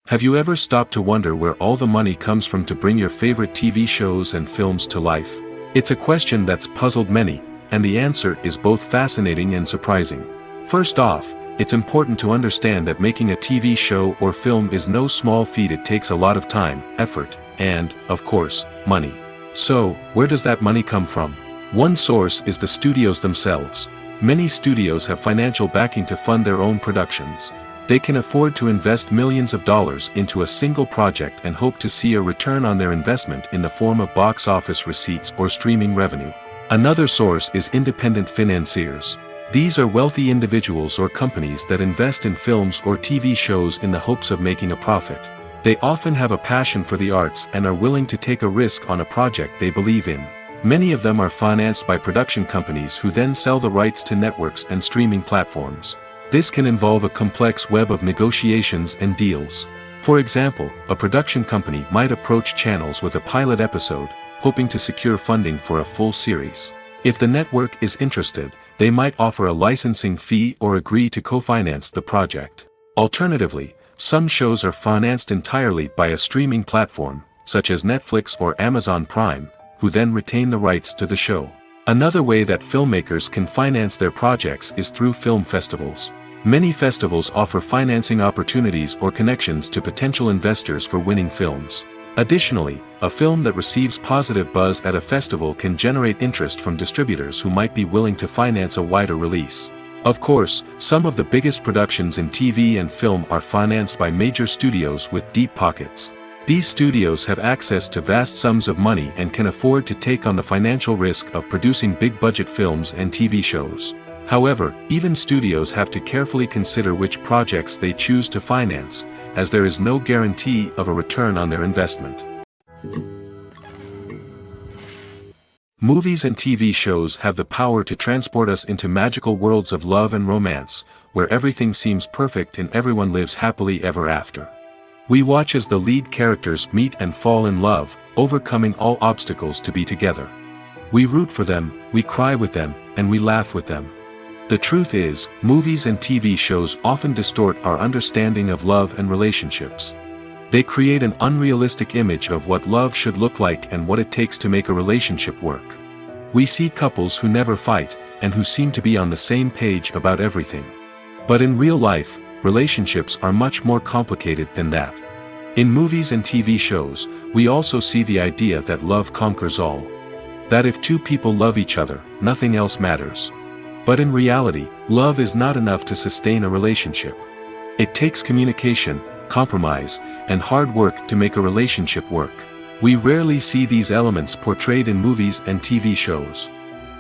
Have you ever stopped to wonder where all the money comes from to bring your favorite TV shows and films to life? It's a question that's puzzled many, and the answer is both fascinating and surprising. First off, it's important to understand that making a TV show or film is no small feat. It takes a lot of time, effort, and, of course, money. So, where does that money come from? One source is the studios themselves. Many studios have financial backing to fund their own productions. They can afford to invest millions of dollars into a single project and hope to see a return on their investment in the form of box office receipts or streaming revenue. Another source is independent financiers. These are wealthy individuals or companies that invest in films or TV shows in the hopes of making a profit. They often have a passion for the arts and are willing to take a risk on a project they believe in. Many of them are financed by production companies who then sell the rights to networks and streaming platforms. This can involve a complex web of negotiations and deals. For example, a production company might approach channels with a pilot episode, hoping to secure funding for a full series. If the network is interested, they might offer a licensing fee or agree to co-finance the project. Alternatively, some shows are financed entirely by a streaming platform, such as Netflix or Amazon Prime, who then retain the rights to the show. Another way that filmmakers can finance their projects is through film festivals. Many festivals offer financing opportunities or connections to potential investors for winning films. Additionally, a film that receives positive buzz at a festival can generate interest from distributors who might be willing to finance a wider release. Of course, some of the biggest productions in TV and film are financed by major studios with deep pockets. These studios have access to vast sums of money and can afford to take on the financial risk of producing big-budget films and TV shows. However, even studios have to carefully consider which projects they choose to finance, as there is no guarantee of a return on their investment. Movies and TV shows have the power to transport us into magical worlds of love and romance, where everything seems perfect and everyone lives happily ever after. We watch as the lead characters meet and fall in love, overcoming all obstacles to be together. We root for them, we cry with them, and we laugh with them. The truth is, movies and TV shows often distort our understanding of love and relationships. They create an unrealistic image of what love should look like and what it takes to make a relationship work. We see couples who never fight, and who seem to be on the same page about everything. But in real life, relationships are much more complicated than that. In movies and TV shows, we also see the idea that love conquers all. That if two people love each other, nothing else matters. But in reality, love is not enough to sustain a relationship. It takes communication, compromise, and hard work to make a relationship work. We rarely see these elements portrayed in movies and TV shows.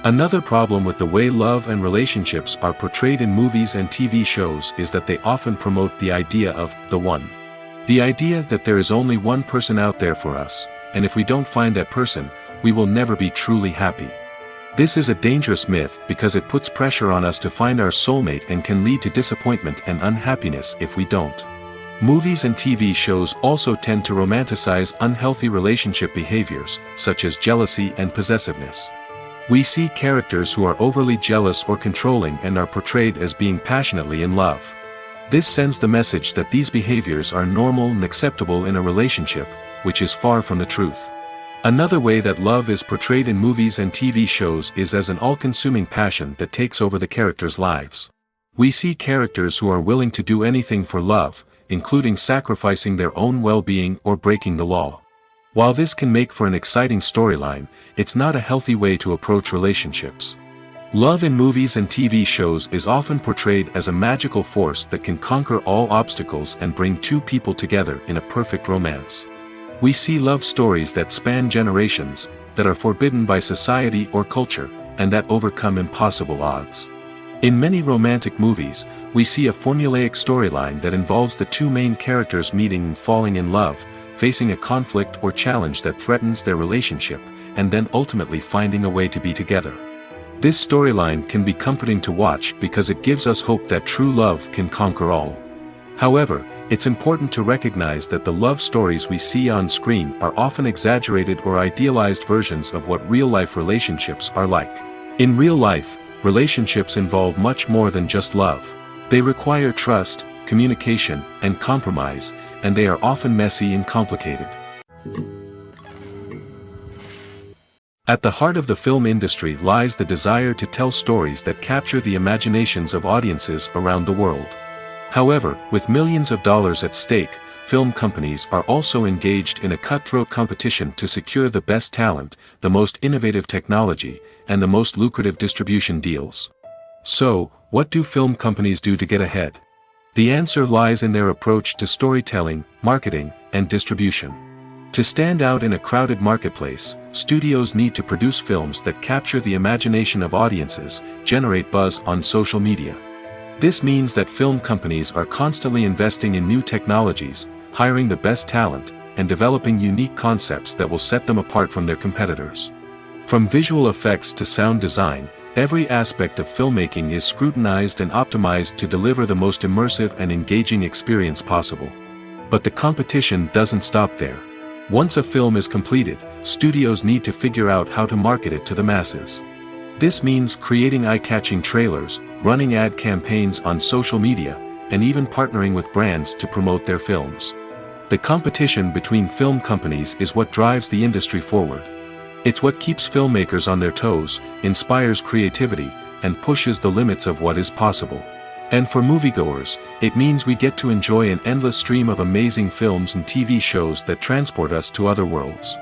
Another problem with the way love and relationships are portrayed in movies and TV shows is that they often promote the idea of the one. The idea that there is only one person out there for us, and if we don't find that person, we will never be truly happy. This is a dangerous myth because it puts pressure on us to find our soulmate and can lead to disappointment and unhappiness if we don't. Movies and TV shows also tend to romanticize unhealthy relationship behaviors, such as jealousy and possessiveness. We see characters who are overly jealous or controlling and are portrayed as being passionately in love. This sends the message that these behaviors are normal and acceptable in a relationship, which is far from the truth. Another way that love is portrayed in movies and TV shows is as an all-consuming passion that takes over the characters' lives. We see characters who are willing to do anything for love, including sacrificing their own well-being or breaking the law. While this can make for an exciting storyline, it's not a healthy way to approach relationships. Love in movies and TV shows is often portrayed as a magical force that can conquer all obstacles and bring two people together in a perfect romance. We see love stories that span generations, that are forbidden by society or culture, and that overcome impossible odds. In many romantic movies, we see a formulaic storyline that involves the two main characters meeting and falling in love, facing a conflict or challenge that threatens their relationship, and then ultimately finding a way to be together. This storyline can be comforting to watch because it gives us hope that true love can conquer all. However, it's important to recognize that the love stories we see on screen are often exaggerated or idealized versions of what real-life relationships are like. In real life, relationships involve much more than just love. They require trust, communication, and compromise, and they are often messy and complicated. At the heart of the film industry lies the desire to tell stories that capture the imaginations of audiences around the world. However, with millions of dollars at stake, film companies are also engaged in a cutthroat competition to secure the best talent, the most innovative technology, and the most lucrative distribution deals. So, what do film companies do to get ahead? The answer lies in their approach to storytelling, marketing, and distribution. To stand out in a crowded marketplace, studios need to produce films that capture the imagination of audiences, generate buzz on social media. This means that film companies are constantly investing in new technologies, hiring the best talent, and developing unique concepts that will set them apart from their competitors. From visual effects to sound design, every aspect of filmmaking is scrutinized and optimized to deliver the most immersive and engaging experience possible. But the competition doesn't stop there. Once a film is completed, studios need to figure out how to market it to the masses. This means creating eye-catching trailers, running ad campaigns on social media, and even partnering with brands to promote their films. The competition between film companies is what drives the industry forward. It's what keeps filmmakers on their toes, inspires creativity, and pushes the limits of what is possible. And for moviegoers, it means we get to enjoy an endless stream of amazing films and TV shows that transport us to other worlds.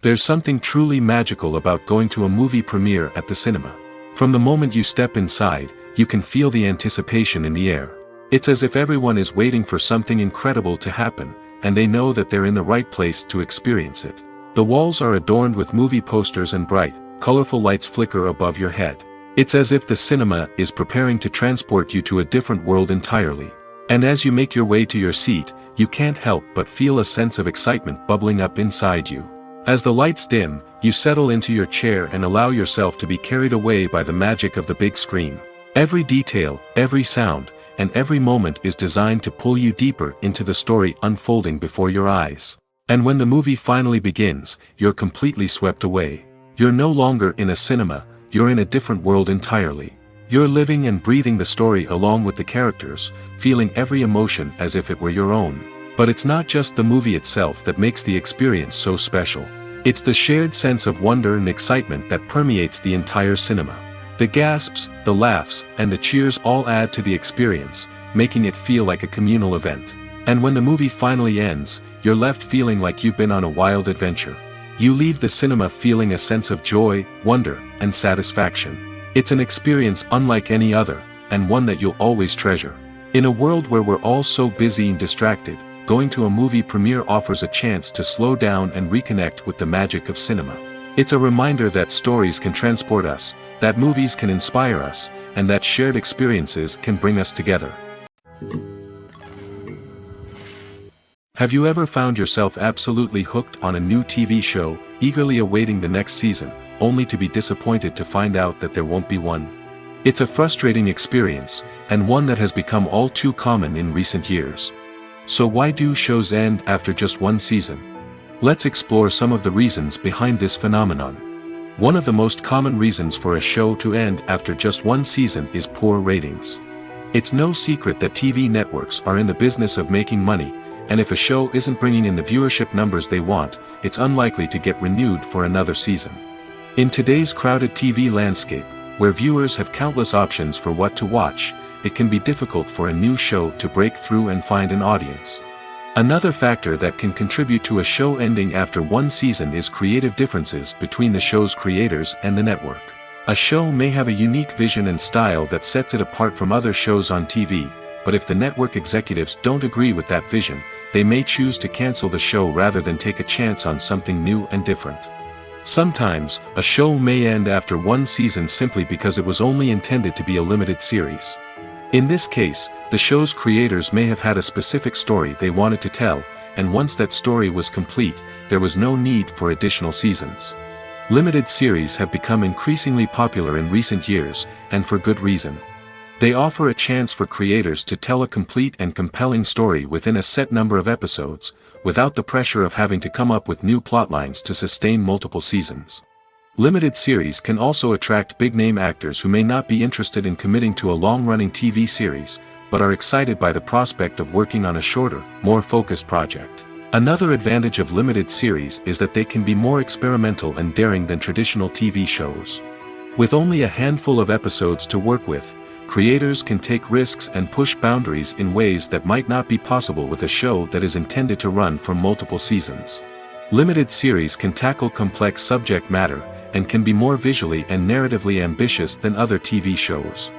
There's something truly magical about going to a movie premiere at the cinema. From the moment you step inside, you can feel the anticipation in the air. It's as if everyone is waiting for something incredible to happen, and they know that they're in the right place to experience it. The walls are adorned with movie posters and bright, colorful lights flicker above your head. It's as if the cinema is preparing to transport you to a different world entirely. And as you make your way to your seat, you can't help but feel a sense of excitement bubbling up inside you. As the lights dim, you settle into your chair and allow yourself to be carried away by the magic of the big screen. Every detail, every sound, and every moment is designed to pull you deeper into the story unfolding before your eyes. And when the movie finally begins, you're completely swept away. You're no longer in a cinema, you're in a different world entirely. You're living and breathing the story along with the characters, feeling every emotion as if it were your own. But it's not just the movie itself that makes the experience so special. It's the shared sense of wonder and excitement that permeates the entire cinema. The gasps, the laughs, and the cheers all add to the experience, making it feel like a communal event. And when the movie finally ends, you're left feeling like you've been on a wild adventure. You leave the cinema feeling a sense of joy, wonder, and satisfaction. It's an experience unlike any other, and one that you'll always treasure. In a world where we're all so busy and distracted, going to a movie premiere offers a chance to slow down and reconnect with the magic of cinema. It's a reminder that stories can transport us, that movies can inspire us, and that shared experiences can bring us together. Have you ever found yourself absolutely hooked on a new TV show, eagerly awaiting the next season, only to be disappointed to find out that there won't be one? It's a frustrating experience, and one that has become all too common in recent years. So why do shows end after just one season? Let's explore some of the reasons behind this phenomenon. One of the most common reasons for a show to end after just one season is poor ratings. It's no secret that TV networks are in the business of making money, and if a show isn't bringing in the viewership numbers they want, it's unlikely to get renewed for another season. In today's crowded TV landscape, where viewers have countless options for what to watch, it can be difficult for a new show to break through and find an audience. Another factor that can contribute to a show ending after one season is creative differences between the show's creators and the network. A show may have a unique vision and style that sets it apart from other shows on TV, but if the network executives don't agree with that vision, they may choose to cancel the show rather than take a chance on something new and different. Sometimes, a show may end after one season simply because it was only intended to be a limited series. In this case, the show's creators may have had a specific story they wanted to tell, and once that story was complete, there was no need for additional seasons. Limited series have become increasingly popular in recent years, and for good reason. They offer a chance for creators to tell a complete and compelling story within a set number of episodes, without the pressure of having to come up with new plotlines to sustain multiple seasons. Limited series can also attract big-name actors who may not be interested in committing to a long-running TV series, but are excited by the prospect of working on a shorter, more focused project. Another advantage of limited series is that they can be more experimental and daring than traditional TV shows. With only a handful of episodes to work with, creators can take risks and push boundaries in ways that might not be possible with a show that is intended to run for multiple seasons. Limited series can tackle complex subject matter, and can be more visually and narratively ambitious than other TV shows.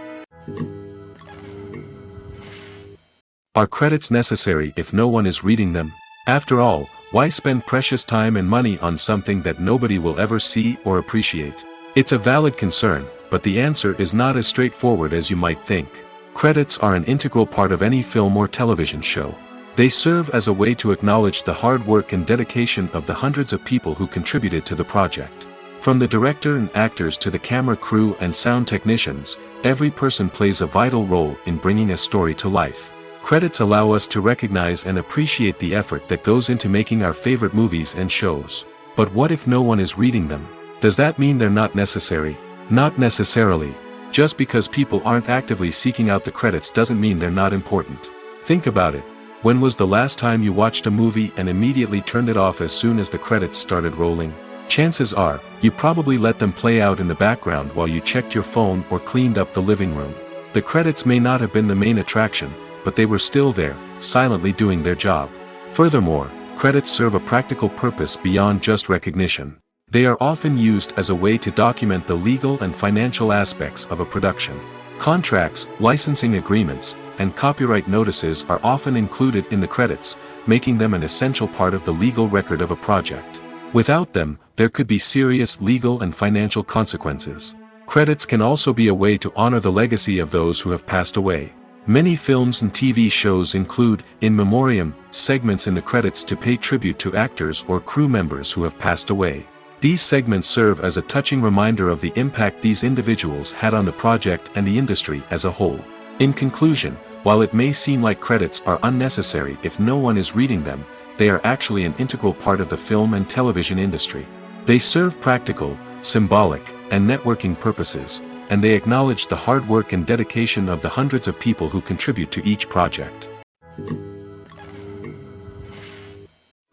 Are credits necessary if no one is reading them? After all, why spend precious time and money on something that nobody will ever see or appreciate? It's a valid concern, but the answer is not as straightforward as you might think. Credits are an integral part of any film or television show. They serve as a way to acknowledge the hard work and dedication of the hundreds of people who contributed to the project. From the director and actors to the camera crew and sound technicians, every person plays a vital role in bringing a story to life. Credits allow us to recognize and appreciate the effort that goes into making our favorite movies and shows. But what if no one is reading them? Does that mean they're not necessary? Not necessarily. Just because people aren't actively seeking out the credits doesn't mean they're not important. Think about it. When was the last time you watched a movie and immediately turned it off as soon as the credits started rolling? Chances are, you probably let them play out in the background while you checked your phone or cleaned up the living room. The credits may not have been the main attraction, but they were still there, silently doing their job. Furthermore, credits serve a practical purpose beyond just recognition. They are often used as a way to document the legal and financial aspects of a production. Contracts, licensing agreements, and copyright notices are often included in the credits, making them an essential part of the legal record of a project. Without them, there could be serious legal and financial consequences. Credits can also be a way to honor the legacy of those who have passed away. Many films and TV shows include, in memoriam, segments in the credits to pay tribute to actors or crew members who have passed away. These segments serve as a touching reminder of the impact these individuals had on the project and the industry as a whole. In conclusion, while it may seem like credits are unnecessary if no one is reading them, they are actually an integral part of the film and television industry. They serve practical, symbolic, and networking purposes, and they acknowledge the hard work and dedication of the hundreds of people who contribute to each project.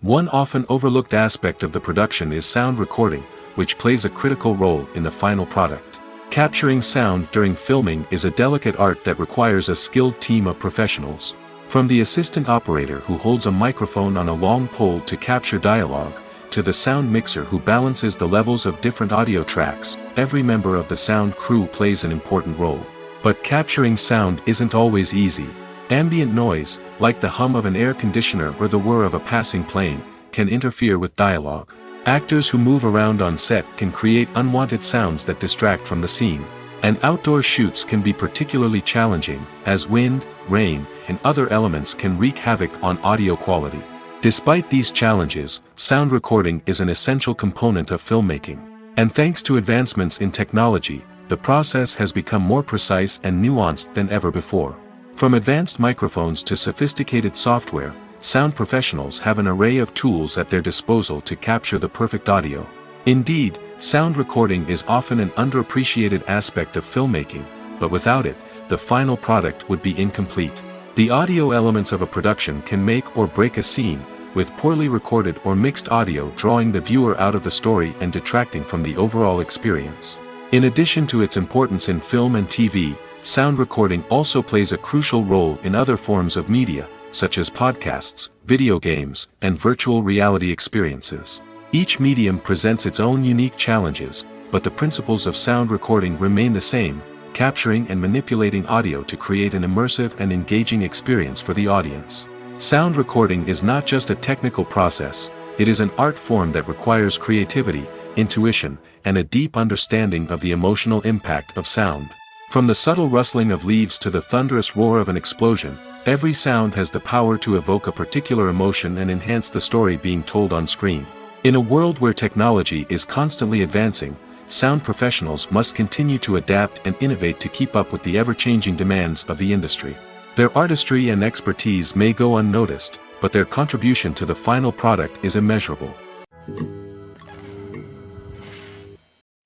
One often overlooked aspect of the production is sound recording, which plays a critical role in the final product. Capturing sound during filming is a delicate art that requires a skilled team of professionals. From the assistant operator who holds a microphone on a long pole to capture dialogue, to the sound mixer who balances the levels of different audio tracks, every member of the sound crew plays an important role. But capturing sound isn't always easy. Ambient noise, like the hum of an air conditioner or the whir of a passing plane, can interfere with dialogue. Actors who move around on set can create unwanted sounds that distract from the scene. And outdoor shoots can be particularly challenging, as wind, rain, and other elements can wreak havoc on audio quality. Despite these challenges, sound recording is an essential component of filmmaking. And thanks to advancements in technology, the process has become more precise and nuanced than ever before. From advanced microphones to sophisticated software, sound professionals have an array of tools at their disposal to capture the perfect audio. Indeed, sound recording is often an underappreciated aspect of filmmaking, but without it, the final product would be incomplete. The audio elements of a production can make or break a scene, with poorly recorded or mixed audio drawing the viewer out of the story and detracting from the overall experience. In addition to its importance in film and TV, sound recording also plays a crucial role in other forms of media, such as podcasts, video games, and virtual reality experiences. Each medium presents its own unique challenges, but the principles of sound recording remain the same, capturing and manipulating audio to create an immersive and engaging experience for the audience. Sound recording is not just a technical process, it is an art form that requires creativity, intuition, and a deep understanding of the emotional impact of sound. From the subtle rustling of leaves to the thunderous roar of an explosion, every sound has the power to evoke a particular emotion and enhance the story being told on screen. In a world where technology is constantly advancing, sound professionals must continue to adapt and innovate to keep up with the ever-changing demands of the industry. Their artistry and expertise may go unnoticed, but their contribution to the final product is immeasurable.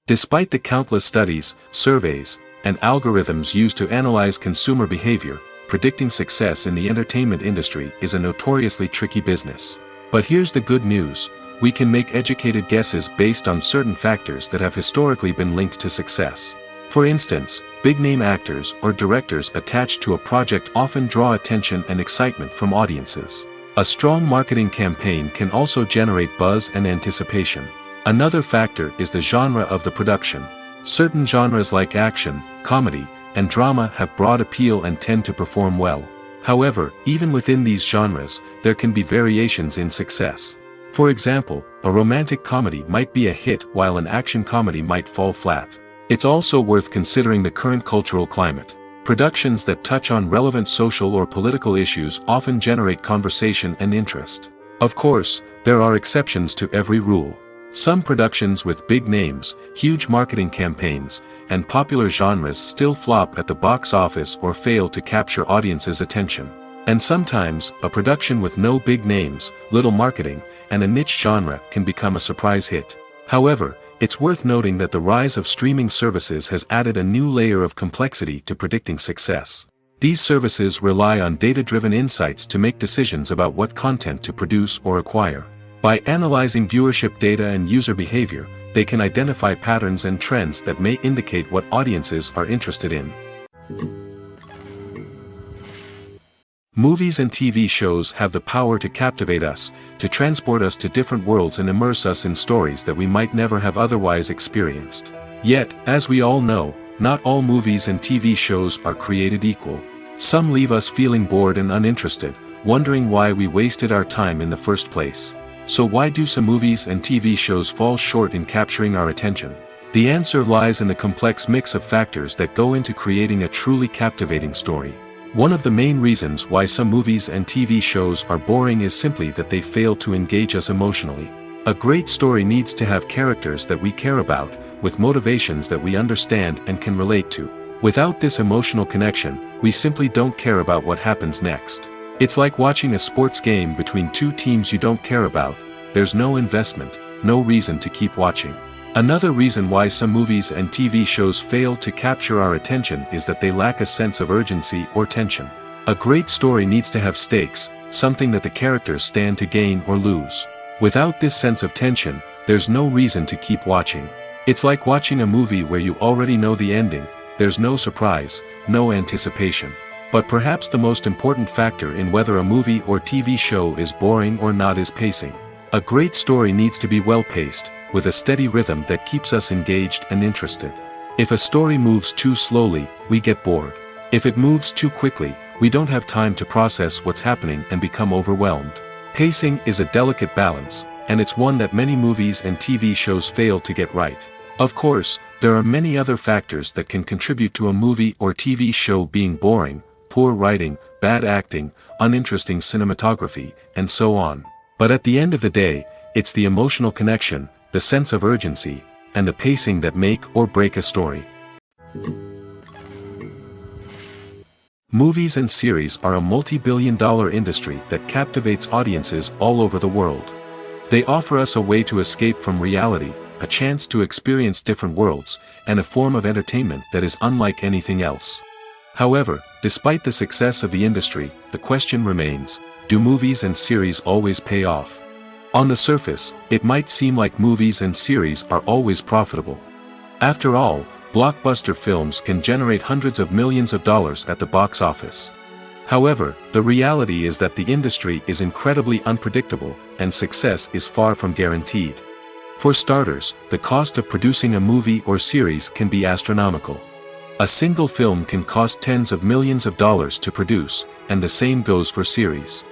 Despite the countless studies, surveys, and algorithms used to analyze consumer behavior, predicting success in the entertainment industry is a notoriously tricky business. But here's the good news: we can make educated guesses based on certain factors that have historically been linked to success. For instance, big-name actors or directors attached to a project often draw attention and excitement from audiences. A strong marketing campaign can also generate buzz and anticipation. Another factor is the genre of the production. Certain genres like action, comedy, and drama have broad appeal and tend to perform well. However, even within these genres, there can be variations in success. For example, a romantic comedy might be a hit while an action comedy might fall flat. It's also worth considering the current cultural climate. Productions that touch on relevant social or political issues often generate conversation and interest. Of course, there are exceptions to every rule. Some productions with big names, huge marketing campaigns, and popular genres still flop at the box office or fail to capture audiences' attention. And sometimes, a production with no big names, little marketing, and a niche genre can become a surprise hit. However, it's worth noting that the rise of streaming services has added a new layer of complexity to predicting success. These services rely on data-driven insights to make decisions about what content to produce or acquire. By analyzing viewership data and user behavior, they can identify patterns and trends that may indicate what audiences are interested in. Movies and TV shows have the power to captivate us, to transport us to different worlds and immerse us in stories that we might never have otherwise experienced. Yet, as we all know, not all movies and TV shows are created equal. Some leave us feeling bored and uninterested, wondering why we wasted our time in the first place. So why do some movies and TV shows fall short in capturing our attention? The answer lies in the complex mix of factors that go into creating a truly captivating story. One of the main reasons why some movies and TV shows are boring is simply that they fail to engage us emotionally. A great story needs to have characters that we care about, with motivations that we understand and can relate to. Without this emotional connection, we simply don't care about what happens next. It's like watching a sports game between two teams you don't care about. There's no investment, no reason to keep watching. Another reason why some movies and TV shows fail to capture our attention is that they lack a sense of urgency or tension. A great story needs to have stakes, something that the characters stand to gain or lose. Without this sense of tension, there's no reason to keep watching. It's like watching a movie where you already know the ending, there's no surprise, no anticipation. But perhaps the most important factor in whether a movie or TV show is boring or not is pacing. A great story needs to be well-paced, with a steady rhythm that keeps us engaged and interested. If a story moves too slowly, we get bored. If it moves too quickly, we don't have time to process what's happening and become overwhelmed. Pacing is a delicate balance, and it's one that many movies and TV shows fail to get right. Of course, there are many other factors that can contribute to a movie or TV show being boring: poor writing, bad acting, uninteresting cinematography, and so on. But at the end of the day, it's the emotional connection, the sense of urgency, and the pacing that make or break a story. Movies and series are a multi-billion-dollar industry that captivates audiences all over the world. They offer us a way to escape from reality, a chance to experience different worlds, and a form of entertainment that is unlike anything else. However, despite the success of the industry, the question remains: do movies and series always pay off? On the surface, it might seem like movies and series are always profitable. After all, blockbuster films can generate hundreds of millions of dollars at the box office. However, the reality is that the industry is incredibly unpredictable, and success is far from guaranteed. For starters, the cost of producing a movie or series can be astronomical. A single film can cost tens of millions of dollars to produce, and the same goes for series.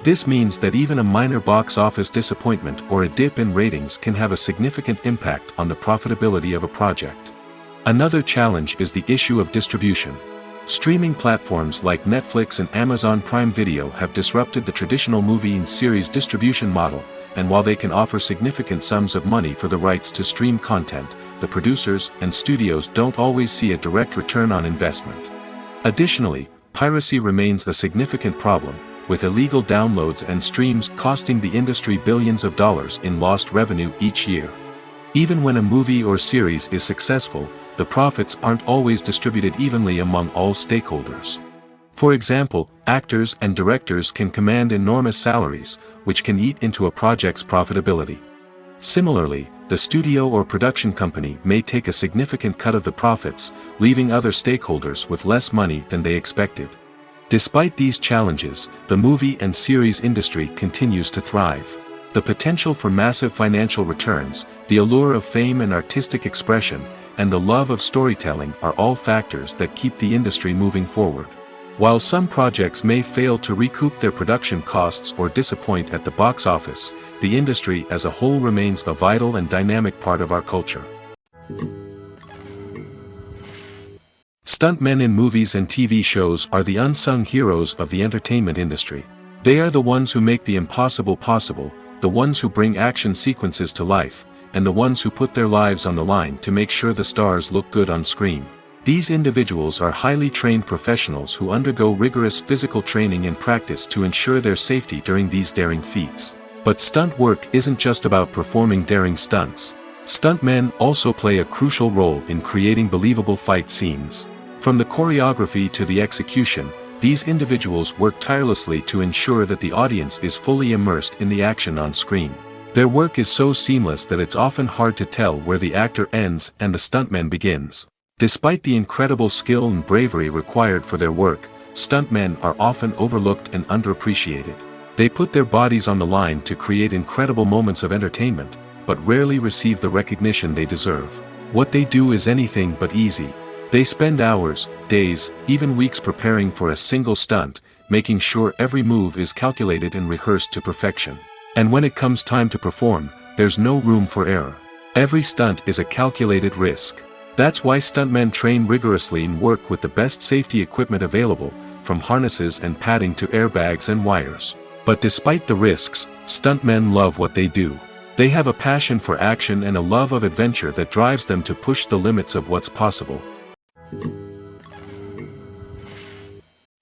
This means that even a minor box office disappointment or a dip in ratings can have a significant impact on the profitability of a project. Another challenge is the issue of distribution. Streaming platforms like Netflix and Amazon Prime Video have disrupted the traditional movie and series distribution model, and while they can offer significant sums of money for the rights to stream content, the producers and studios don't always see a direct return on investment. Additionally, piracy remains a significant problem, with illegal downloads and streams costing the industry billions of dollars in lost revenue each year. Even when a movie or series is successful, the profits aren't always distributed evenly among all stakeholders. For example, actors and directors can command enormous salaries, which can eat into a project's profitability. Similarly, the studio or production company may take a significant cut of the profits, leaving other stakeholders with less money than they expected. Despite these challenges, the movie and series industry continues to thrive. The potential for massive financial returns, the allure of fame and artistic expression, and the love of storytelling are all factors that keep the industry moving forward. While some projects may fail to recoup their production costs or disappoint at the box office, the industry as a whole remains a vital and dynamic part of our culture. Stuntmen in movies and TV shows are the unsung heroes of the entertainment industry. They are the ones who make the impossible possible, the ones who bring action sequences to life, and the ones who put their lives on the line to make sure the stars look good on screen. These individuals are highly trained professionals who undergo rigorous physical training and practice to ensure their safety during these daring feats. But stunt work isn't just about performing daring stunts. Stuntmen also play a crucial role in creating believable fight scenes. From the choreography to the execution, these individuals work tirelessly to ensure that the audience is fully immersed in the action on screen. Their work is so seamless that it's often hard to tell where the actor ends and the stuntman begins. Despite the incredible skill and bravery required for their work, stuntmen are often overlooked and underappreciated. They put their bodies on the line to create incredible moments of entertainment, but rarely receive the recognition they deserve. What they do is anything but easy. They spend hours, days, even weeks preparing for a single stunt, making sure every move is calculated and rehearsed to perfection. And when it comes time to perform, there's no room for error. Every stunt is a calculated risk. That's why stuntmen train rigorously and work with the best safety equipment available, from harnesses and padding to airbags and wires. But despite the risks, stuntmen love what they do. They have a passion for action and a love of adventure that drives them to push the limits of what's possible.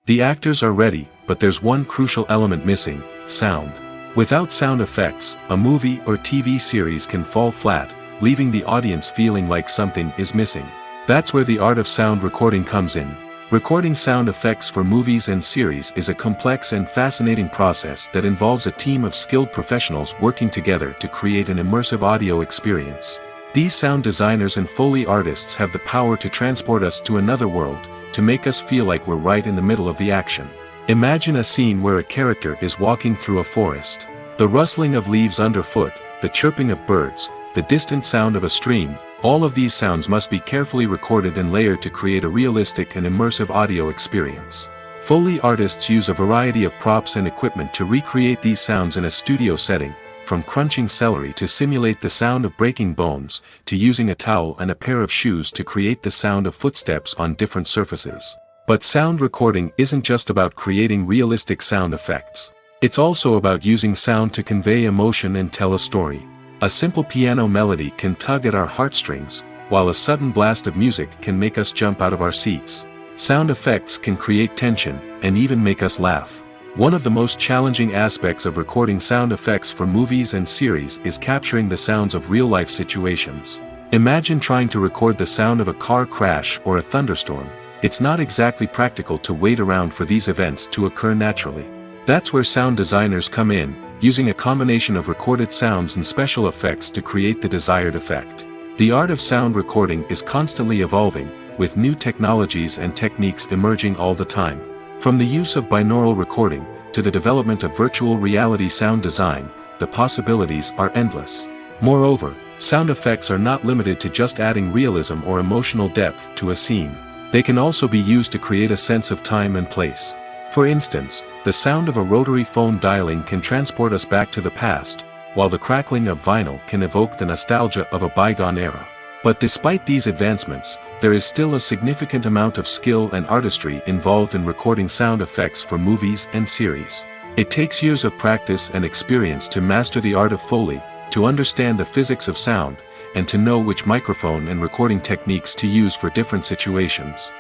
The actors are ready, but there's one crucial element missing: sound. Without sound effects, a movie or TV series can fall flat, leaving the audience feeling like something is missing. That's where the art of sound recording comes in. Recording sound effects for movies and series is a complex and fascinating process that involves a team of skilled professionals working together to create an immersive audio experience. These sound designers and Foley artists have the power to transport us to another world, to make us feel like we're right in the middle of the action. Imagine a scene where a character is walking through a forest. The rustling of leaves underfoot, the chirping of birds, the distant sound of a stream, all of these sounds must be carefully recorded and layered to create a realistic and immersive audio experience. Foley artists use a variety of props and equipment to recreate these sounds in a studio setting, from crunching celery to simulate the sound of breaking bones, to using a towel and a pair of shoes to create the sound of footsteps on different surfaces. But sound recording isn't just about creating realistic sound effects. It's also about using sound to convey emotion and tell a story. A simple piano melody can tug at our heartstrings, while a sudden blast of music can make us jump out of our seats. Sound effects can create tension, and even make us laugh. One of the most challenging aspects of recording sound effects for movies and series is capturing the sounds of real-life situations. Imagine trying to record the sound of a car crash or a thunderstorm. It's not exactly practical to wait around for these events to occur naturally. That's where sound designers come in, using a combination of recorded sounds and special effects to create the desired effect. The art of sound recording is constantly evolving, with new technologies and techniques emerging all the time. From the use of binaural recording, to the development of virtual reality sound design, the possibilities are endless. Moreover, sound effects are not limited to just adding realism or emotional depth to a scene. They can also be used to create a sense of time and place. For instance, the sound of a rotary phone dialing can transport us back to the past, while the crackling of vinyl can evoke the nostalgia of a bygone era. But despite these advancements, there is still a significant amount of skill and artistry involved in recording sound effects for movies and series. It takes years of practice and experience to master the art of Foley, to understand the physics of sound, and to know which microphone and recording techniques to use for different situations.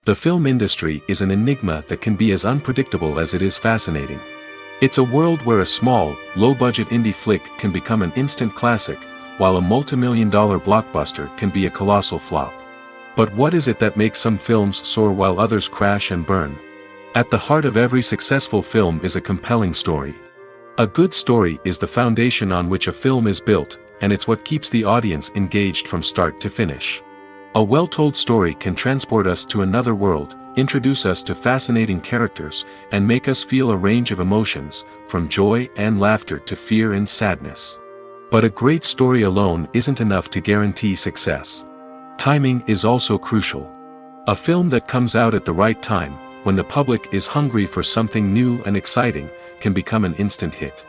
The film industry is an enigma that can be as unpredictable as it is fascinating. It's a world where a small, low-budget indie flick can become an instant classic, while a multi-million-dollar blockbuster can be a colossal flop. But what is it that makes some films soar while others crash and burn? At the heart of every successful film is a compelling story. A good story is the foundation on which a film is built, and it's what keeps the audience engaged from start to finish. A well-told story can transport us to another world, introduce us to fascinating characters, and make us feel a range of emotions, from joy and laughter to fear and sadness. But a great story alone isn't enough to guarantee success. Timing is also crucial. A film that comes out at the right time, when the public is hungry for something new and exciting, can become an instant hit.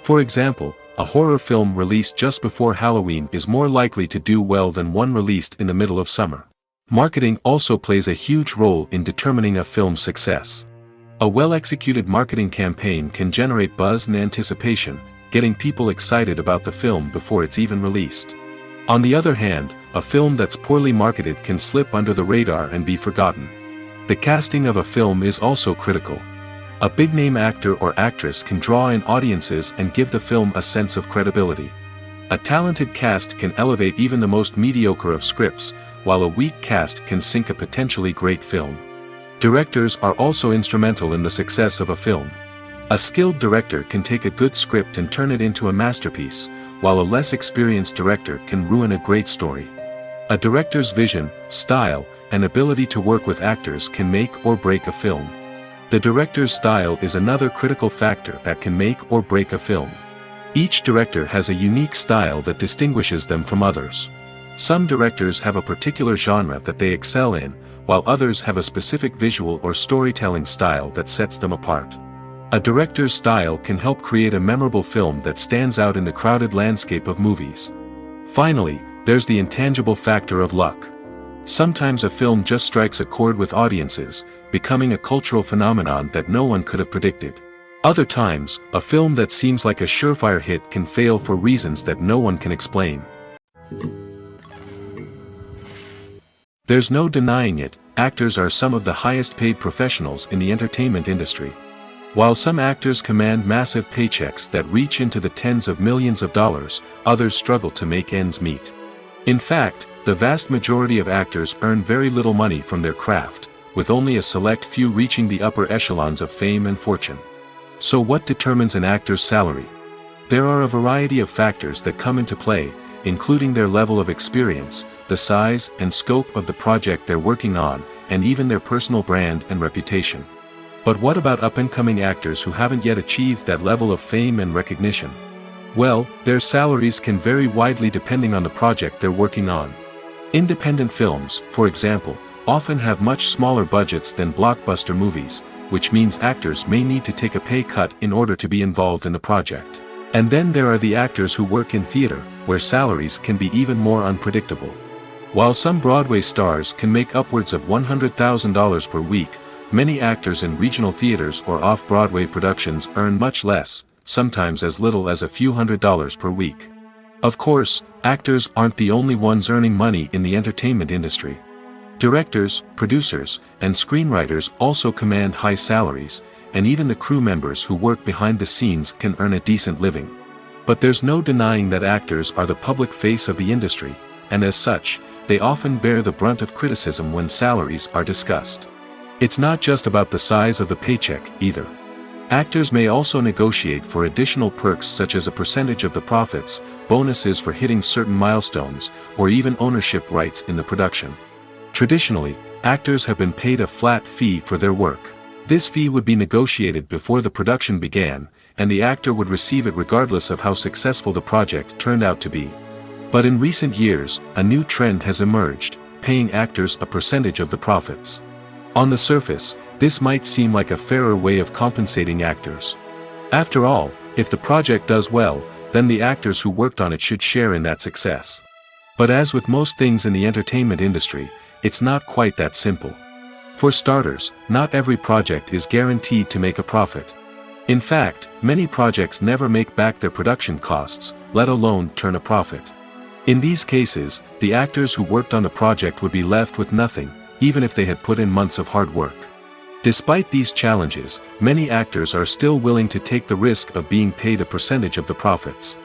For example, a horror film released just before Halloween is more likely to do well than one released in the middle of summer. Marketing also plays a huge role in determining a film's success. A well-executed marketing campaign can generate buzz and anticipation, getting people excited about the film before it's even released. On the other hand, a film that's poorly marketed can slip under the radar and be forgotten. The casting of a film is also critical. A big-name actor or actress can draw in audiences and give the film a sense of credibility. A talented cast can elevate even the most mediocre of scripts, while a weak cast can sink a potentially great film. Directors are also instrumental in the success of a film. A skilled director can take a good script and turn it into a masterpiece, while a less experienced director can ruin a great story. A director's vision, style, and ability to work with actors can make or break a film. The director's style is another critical factor that can make or break a film. Each director has a unique style that distinguishes them from others. Some directors have a particular genre that they excel in, while others have a specific visual or storytelling style that sets them apart. A director's style can help create a memorable film that stands out in the crowded landscape of movies. Finally, there's the intangible factor of luck. Sometimes a film just strikes a chord with audiences, becoming a cultural phenomenon that no one could have predicted. Other times, a film that seems like a surefire hit can fail for reasons that no one can explain. There's no denying it, actors are some of the highest-paid professionals in the entertainment industry. While some actors command massive paychecks that reach into the tens of millions of dollars, others struggle to make ends meet. In fact, The vast majority of actors earn very little money from their craft, with only a select few reaching the upper echelons of fame and fortune. So what determines an actor's salary? There are a variety of factors that come into play, including their level of experience, the size and scope of the project they're working on, and even their personal brand and reputation. But what about up-and-coming actors who haven't yet achieved that level of fame and recognition? Well, their salaries can vary widely depending on the project they're working on. Independent films, for example, often have much smaller budgets than blockbuster movies, which means actors may need to take a pay cut in order to be involved in the project. And then there are the actors who work in theater, where salaries can be even more unpredictable. While some Broadway stars can make upwards of $100,000 per week, many actors in regional theaters or off-Broadway productions earn much less, sometimes as little as a few $100s per week. Of course, actors aren't the only ones earning money in the entertainment industry. Directors, producers, and screenwriters also command high salaries, and even the crew members who work behind the scenes can earn a decent living. But there's no denying that actors are the public face of the industry, and as such, they often bear the brunt of criticism when salaries are discussed. It's not just about the size of the paycheck, either. Actors may also negotiate for additional perks such as a percentage of the profits, bonuses for hitting certain milestones, or even ownership rights in the production. Traditionally, actors have been paid a flat fee for their work. This fee would be negotiated before the production began, and the actor would receive it regardless of how successful the project turned out to be. But in recent years, a new trend has emerged, paying actors a percentage of the profits. On the surface, this might seem like a fairer way of compensating actors. After all, if the project does well, then the actors who worked on it should share in that success. But as with most things in the entertainment industry, it's not quite that simple. For starters, not every project is guaranteed to make a profit. In fact, many projects never make back their production costs, let alone turn a profit. In these cases, the actors who worked on the project would be left with nothing, even if they had put in months of hard work. Despite these challenges, many actors are still willing to take the risk of being paid a percentage of the profits.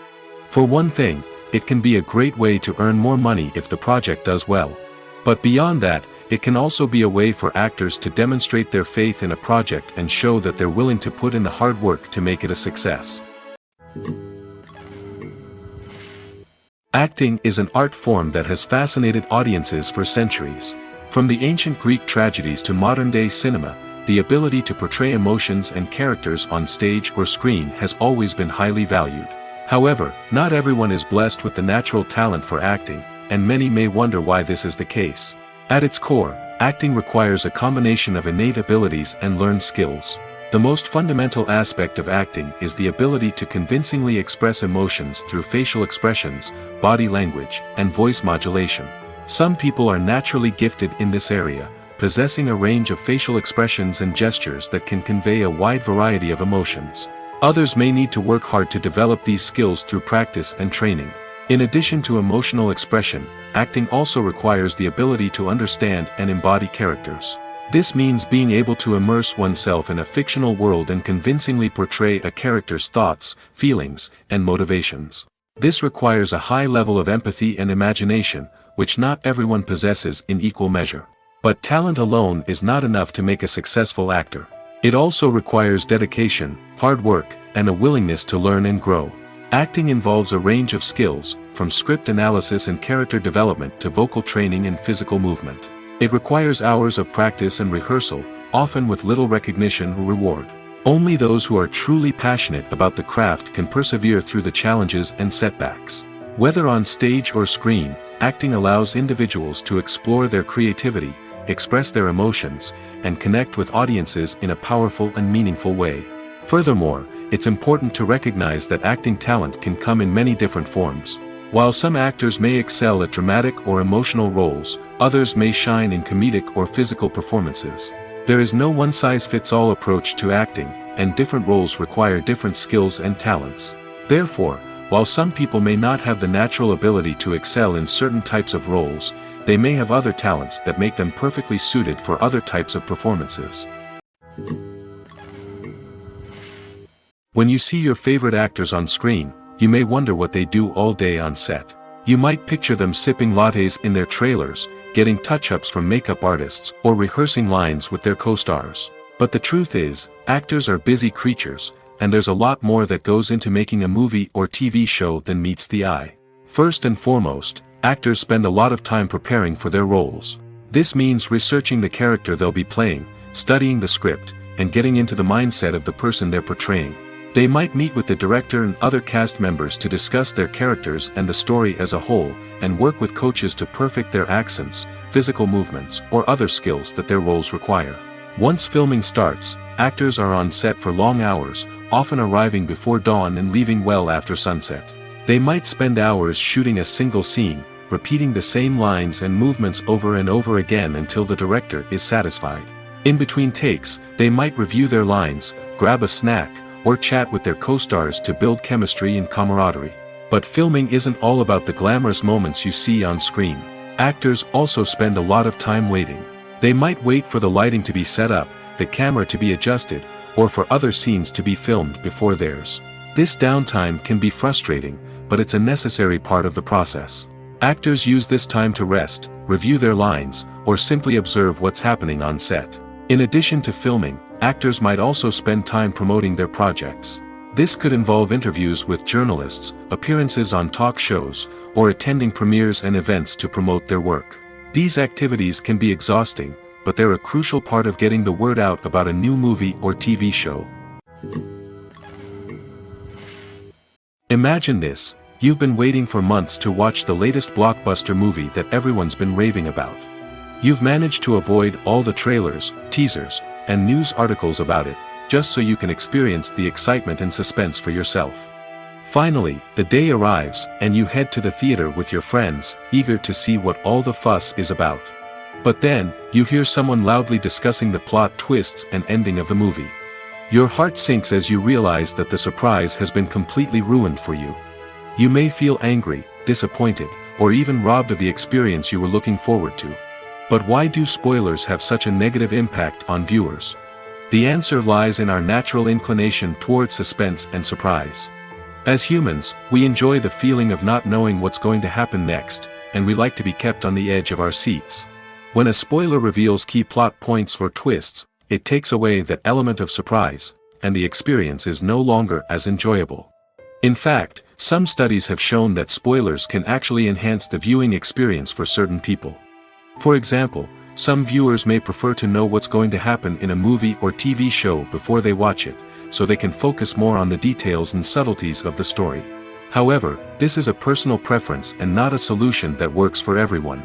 For one thing, it can be a great way to earn more money if the project does well. But beyond that, it can also be a way for actors to demonstrate their faith in a project and show that they're willing to put in the hard work to make it a success. Acting is an art form that has fascinated audiences for centuries. From the ancient Greek tragedies to modern-day cinema, the ability to portray emotions and characters on stage or screen has always been highly valued. However, not everyone is blessed with the natural talent for acting, and many may wonder why this is the case. At its core, acting requires a combination of innate abilities and learned skills. The most fundamental aspect of acting is the ability to convincingly express emotions through facial expressions, body language, and voice modulation. Some people are naturally gifted in this area, possessing a range of facial expressions and gestures that can convey a wide variety of emotions. Others may need to work hard to develop these skills through practice and training. In addition to emotional expression, acting also requires the ability to understand and embody characters. This means being able to immerse oneself in a fictional world and convincingly portray a character's thoughts, feelings, and motivations. This requires a high level of empathy and imagination, which not everyone possesses in equal measure. But talent alone is not enough to make a successful actor. It also requires dedication, hard work, and a willingness to learn and grow. Acting involves a range of skills, from script analysis and character development to vocal training and physical movement. It requires hours of practice and rehearsal, often with little recognition or reward. Only those who are truly passionate about the craft can persevere through the challenges and setbacks. Whether on stage or screen, acting allows individuals to explore their creativity, express their emotions, and connect with audiences in a powerful and meaningful way. Furthermore, it's important to recognize that acting talent can come in many different forms. While some actors may excel at dramatic or emotional roles, others may shine in comedic or physical performances. There is no one-size-fits-all approach to acting, and different roles require different skills and talents. Therefore, while some people may not have the natural ability to excel in certain types of roles, they may have other talents that make them perfectly suited for other types of performances. When you see your favorite actors on screen, you may wonder what they do all day on set. You might picture them sipping lattes in their trailers, getting touch-ups from makeup artists, or rehearsing lines with their co-stars. But the truth is, actors are busy creatures, and there's a lot more that goes into making a movie or TV show than meets the eye. First and foremost, actors spend a lot of time preparing for their roles. This means researching the character they'll be playing, studying the script, and getting into the mindset of the person they're portraying. They might meet with the director and other cast members to discuss their characters and the story as a whole, and work with coaches to perfect their accents, physical movements, or other skills that their roles require. Once filming starts, actors are on set for long hours, often arriving before dawn and leaving well after sunset. They might spend hours shooting a single scene, repeating the same lines and movements over and over again until the director is satisfied. In between takes, they might review their lines, grab a snack, or chat with their co-stars to build chemistry and camaraderie. But filming isn't all about the glamorous moments you see on screen. Actors also spend a lot of time waiting. They might wait for the lighting to be set up, the camera to be adjusted, or for other scenes to be filmed before theirs. This downtime can be frustrating, but it's a necessary part of the process. Actors use this time to rest, review their lines, or simply observe what's happening on set. In addition to filming, actors might also spend time promoting their projects. This could involve interviews with journalists, appearances on talk shows, or attending premieres and events to promote their work. These activities can be exhausting, but they're a crucial part of getting the word out about a new movie or TV show. Imagine this: you've been waiting for months to watch the latest blockbuster movie that everyone's been raving about. You've managed to avoid all the trailers, teasers, and news articles about it, just so you can experience the excitement and suspense for yourself. Finally, the day arrives, and you head to the theater with your friends, eager to see what all the fuss is about. But then, you hear someone loudly discussing the plot twists and ending of the movie. Your heart sinks as you realize that the surprise has been completely ruined for you. You may feel angry, disappointed, or even robbed of the experience you were looking forward to. But why do spoilers have such a negative impact on viewers? The answer lies in our natural inclination towards suspense and surprise. As humans, we enjoy the feeling of not knowing what's going to happen next, and we like to be kept on the edge of our seats. When a spoiler reveals key plot points or twists, it takes away that element of surprise, and the experience is no longer as enjoyable. In fact, some studies have shown that spoilers can actually enhance the viewing experience for certain people. For example, some viewers may prefer to know what's going to happen in a movie or TV show before they watch it, so they can focus more on the details and subtleties of the story. However, this is a personal preference and not a solution that works for everyone.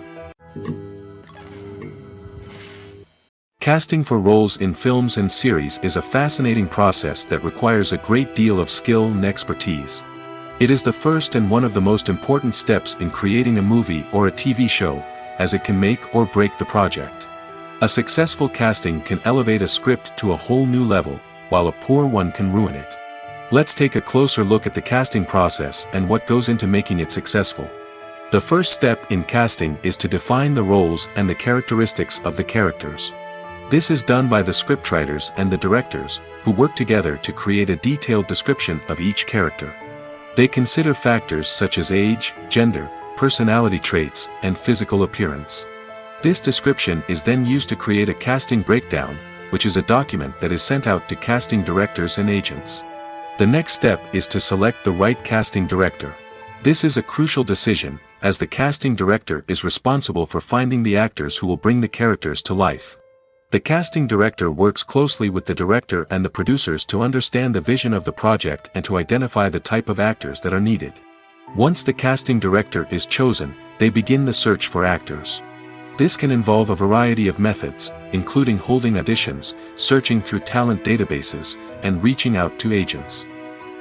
Casting for roles in films and series is a fascinating process that requires a great deal of skill and expertise. It is the first and one of the most important steps in creating a movie or a TV show, as it can make or break the project. A successful casting can elevate a script to a whole new level, while a poor one can ruin it. Let's take a closer look at the casting process and what goes into making it successful. The first step in casting is to define the roles and the characteristics of the characters. This is done by the scriptwriters and the directors, who work together to create a detailed description of each character. They consider factors such as age, gender, personality traits, and physical appearance. This description is then used to create a casting breakdown, which is a document that is sent out to casting directors and agents. The next step is to select the right casting director. This is a crucial decision, as the casting director is responsible for finding the actors who will bring the characters to life. The casting director works closely with the director and the producers to understand the vision of the project and to identify the type of actors that are needed. Once the casting director is chosen, they begin the search for actors. This can involve a variety of methods, including holding auditions, searching through talent databases, and reaching out to agents.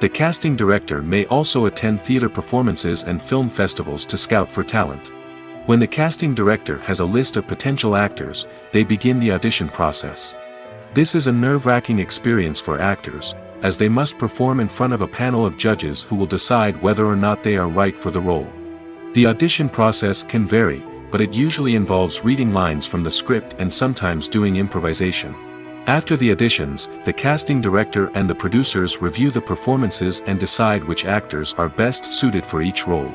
The casting director may also attend theater performances and film festivals to scout for talent. When the casting director has a list of potential actors, they begin the audition process. This is a nerve-wracking experience for actors, as they must perform in front of a panel of judges who will decide whether or not they are right for the role. The audition process can vary, but it usually involves reading lines from the script and sometimes doing improvisation. After the auditions, the casting director and the producers review the performances and decide which actors are best suited for each role.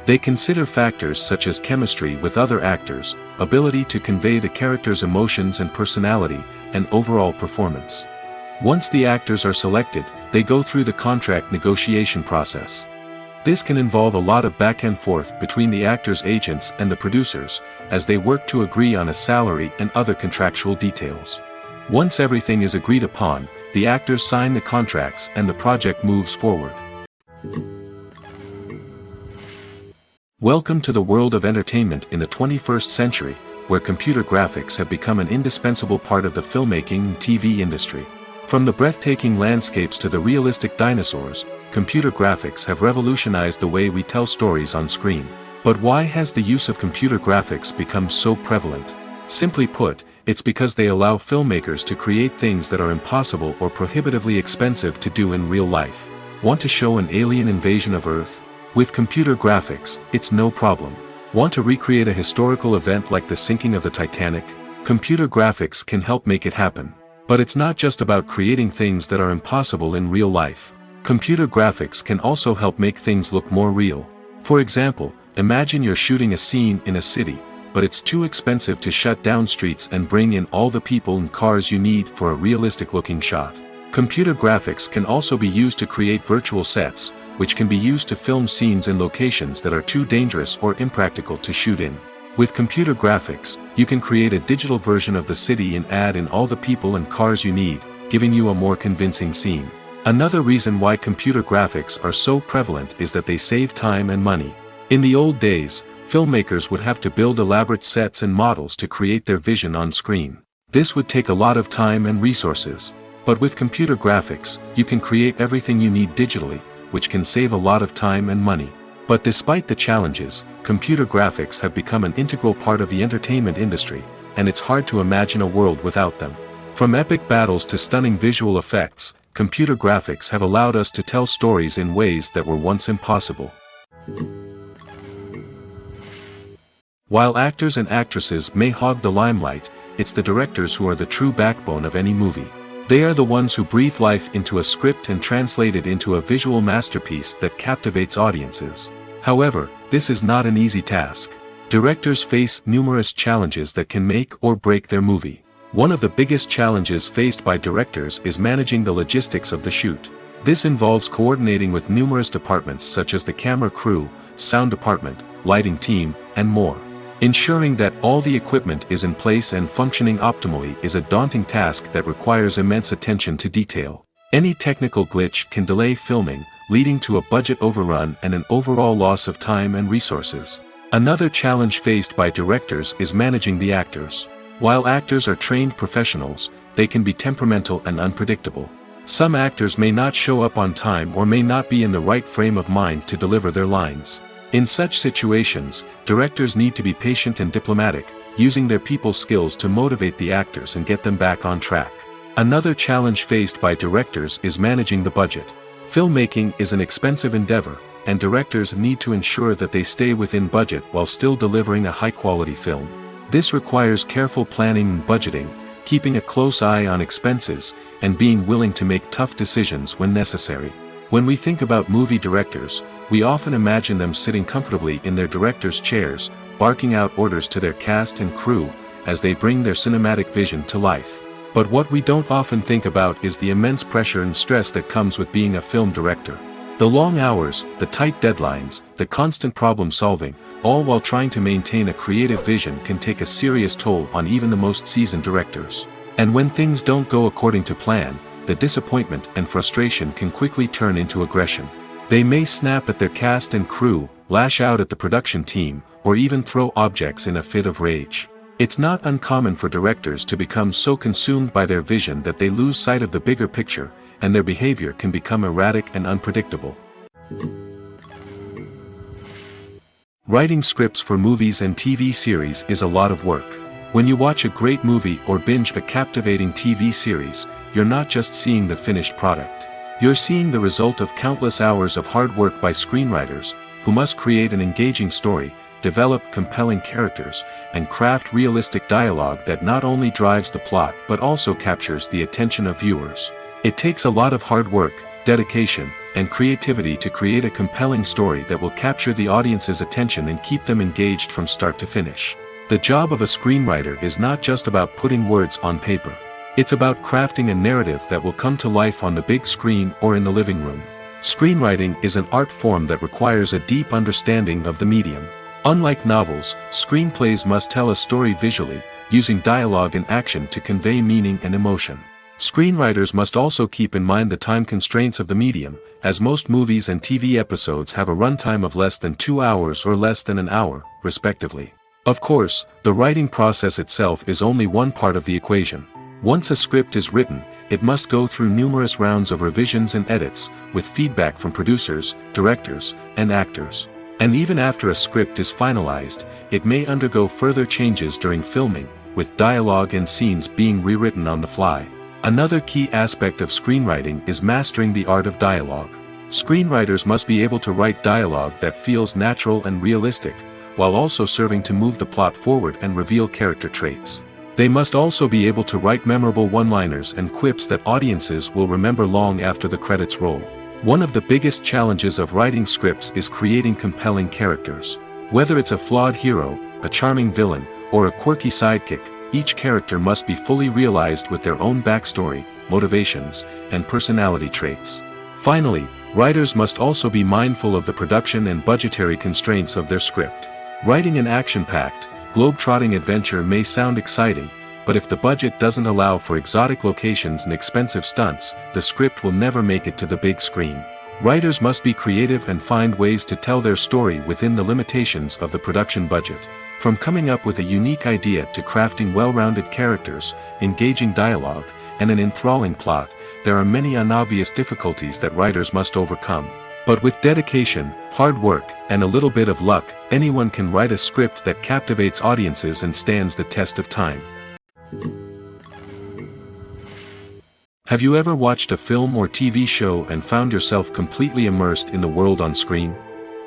They consider factors such as chemistry with other actors, ability to convey the character's emotions and personality, and overall performance. Once the actors are selected, they go through the contract negotiation process. This can involve a lot of back and forth between the actors' agents and the producers, as they work to agree on a salary and other contractual details. Once everything is agreed upon, the actors sign the contracts and the project moves forward. Welcome to the world of entertainment in the 21st century, where computer graphics have become an indispensable part of the filmmaking and TV industry. From the breathtaking landscapes to the realistic dinosaurs, computer graphics have revolutionized the way we tell stories on screen. But why has the use of computer graphics become so prevalent? Simply put, it's because they allow filmmakers to create things that are impossible or prohibitively expensive to do in real life. Want to show an alien invasion of Earth? With computer graphics, it's no problem. Want to recreate a historical event like the sinking of the Titanic? Computer graphics can help make it happen. But it's not just about creating things that are impossible in real life. Computer graphics can also help make things look more real. For example, imagine you're shooting a scene in a city, but it's too expensive to shut down streets and bring in all the people and cars you need for a realistic-looking shot. Computer graphics can also be used to create virtual sets, which can be used to film scenes in locations that are too dangerous or impractical to shoot in. With computer graphics, you can create a digital version of the city and add in all the people and cars you need, giving you a more convincing scene. Another reason why computer graphics are so prevalent is that they save time and money. In the old days, filmmakers would have to build elaborate sets and models to create their vision on screen. This would take a lot of time and resources. But with computer graphics, you can create everything you need digitally, which can save a lot of time and money. But despite the challenges, computer graphics have become an integral part of the entertainment industry, and it's hard to imagine a world without them. From epic battles to stunning visual effects, computer graphics have allowed us to tell stories in ways that were once impossible. While actors and actresses may hog the limelight, it's the directors who are the true backbone of any movie. They are the ones who breathe life into a script and translate it into a visual masterpiece that captivates audiences. However, this is not an easy task. Directors face numerous challenges that can make or break their movie. One of the biggest challenges faced by directors is managing the logistics of the shoot. This involves coordinating with numerous departments such as the camera crew, sound department, lighting team, and more. Ensuring that all the equipment is in place and functioning optimally is a daunting task that requires immense attention to detail. Any technical glitch can delay filming, leading to a budget overrun and an overall loss of time and resources. Another challenge faced by directors is managing the actors. While actors are trained professionals, they can be temperamental and unpredictable. Some actors may not show up on time or may not be in the right frame of mind to deliver their lines. In such situations, directors need to be patient and diplomatic, using their people skills to motivate the actors and get them back on track. Another challenge faced by directors is managing the budget. Filmmaking is an expensive endeavor, and directors need to ensure that they stay within budget while still delivering a high-quality film. This requires careful planning and budgeting, keeping a close eye on expenses, and being willing to make tough decisions when necessary. When we think about movie directors, we often imagine them sitting comfortably in their director's chairs, barking out orders to their cast and crew, as they bring their cinematic vision to life. But what we don't often think about is the immense pressure and stress that comes with being a film director. The long hours, the tight deadlines, the constant problem solving, all while trying to maintain a creative vision can take a serious toll on even the most seasoned directors. And when things don't go according to plan, the disappointment and frustration can quickly turn into aggression. They may snap at their cast and crew, lash out at the production team, or even throw objects in a fit of rage. It's not uncommon for directors to become so consumed by their vision that they lose sight of the bigger picture, and their behavior can become erratic and unpredictable. Writing scripts for movies and TV series is a lot of work. When you watch a great movie or binge a captivating TV series, you're not just seeing the finished product. You're seeing the result of countless hours of hard work by screenwriters, who must create an engaging story, develop compelling characters, and craft realistic dialogue that not only drives the plot but also captures the attention of viewers. It takes a lot of hard work, dedication, and creativity to create a compelling story that will capture the audience's attention and keep them engaged from start to finish. The job of a screenwriter is not just about putting words on paper. It's about crafting a narrative that will come to life on the big screen or in the living room. Screenwriting is an art form that requires a deep understanding of the medium. Unlike novels, screenplays must tell a story visually, using dialogue and action to convey meaning and emotion. Screenwriters must also keep in mind the time constraints of the medium, as most movies and TV episodes have a runtime of less than 2 hours or less than an hour, respectively. Of course, the writing process itself is only one part of the equation. Once a script is written, it must go through numerous rounds of revisions and edits, with feedback from producers, directors, and actors. And even after a script is finalized, it may undergo further changes during filming, with dialogue and scenes being rewritten on the fly. Another key aspect of screenwriting is mastering the art of dialogue. Screenwriters must be able to write dialogue that feels natural and realistic, while also serving to move the plot forward and reveal character traits. They must also be able to write memorable one-liners and quips that audiences will remember long after the credits roll. One of the biggest challenges of writing scripts is creating compelling characters. Whether it's a flawed hero, a charming villain, or a quirky sidekick, each character must be fully realized with their own backstory, motivations, and personality traits. Finally, writers must also be mindful of the production and budgetary constraints of their script. Writing an action-packed, globe-trotting adventure may sound exciting, but if the budget doesn't allow for exotic locations and expensive stunts, the script will never make it to the big screen. Writers must be creative and find ways to tell their story within the limitations of the production budget. From coming up with a unique idea to crafting well-rounded characters, engaging dialogue, and an enthralling plot, there are many unobvious difficulties that writers must overcome. But with dedication, hard work, and a little bit of luck, anyone can write a script that captivates audiences and stands the test of time. Have you ever watched a film or TV show and found yourself completely immersed in the world on screen?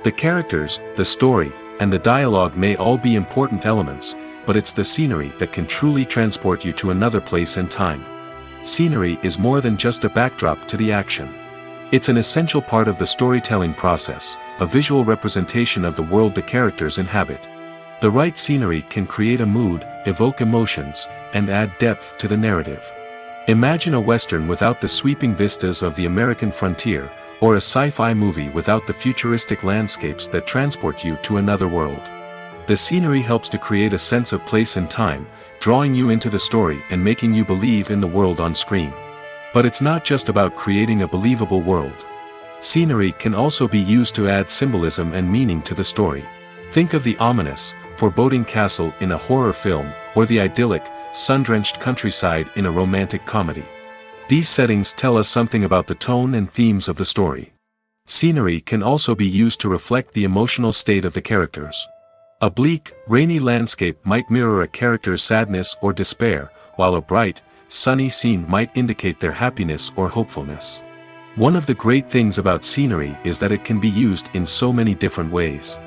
The characters, the story, and the dialogue may all be important elements, but it's the scenery that can truly transport you to another place and time. Scenery is more than just a backdrop to the action. It's an essential part of the storytelling process, a visual representation of the world the characters inhabit. The right scenery can create a mood, evoke emotions, and add depth to the narrative. Imagine a Western without the sweeping vistas of the American frontier, or a sci-fi movie without the futuristic landscapes that transport you to another world. The scenery helps to create a sense of place and time, drawing you into the story and making you believe in the world on screen. But it's not just about creating a believable world. Scenery can also be used to add symbolism and meaning to the story. Think of the ominous, foreboding castle in a horror film, or the idyllic, sun-drenched countryside in a romantic comedy. These settings tell us something about the tone and themes of the story. Scenery can also be used to reflect the emotional state of the characters. A bleak, rainy landscape might mirror a character's sadness or despair, while a bright, sunny scene might indicate their happiness or hopefulness. One of the great things about scenery is that it can be used in so many different ways.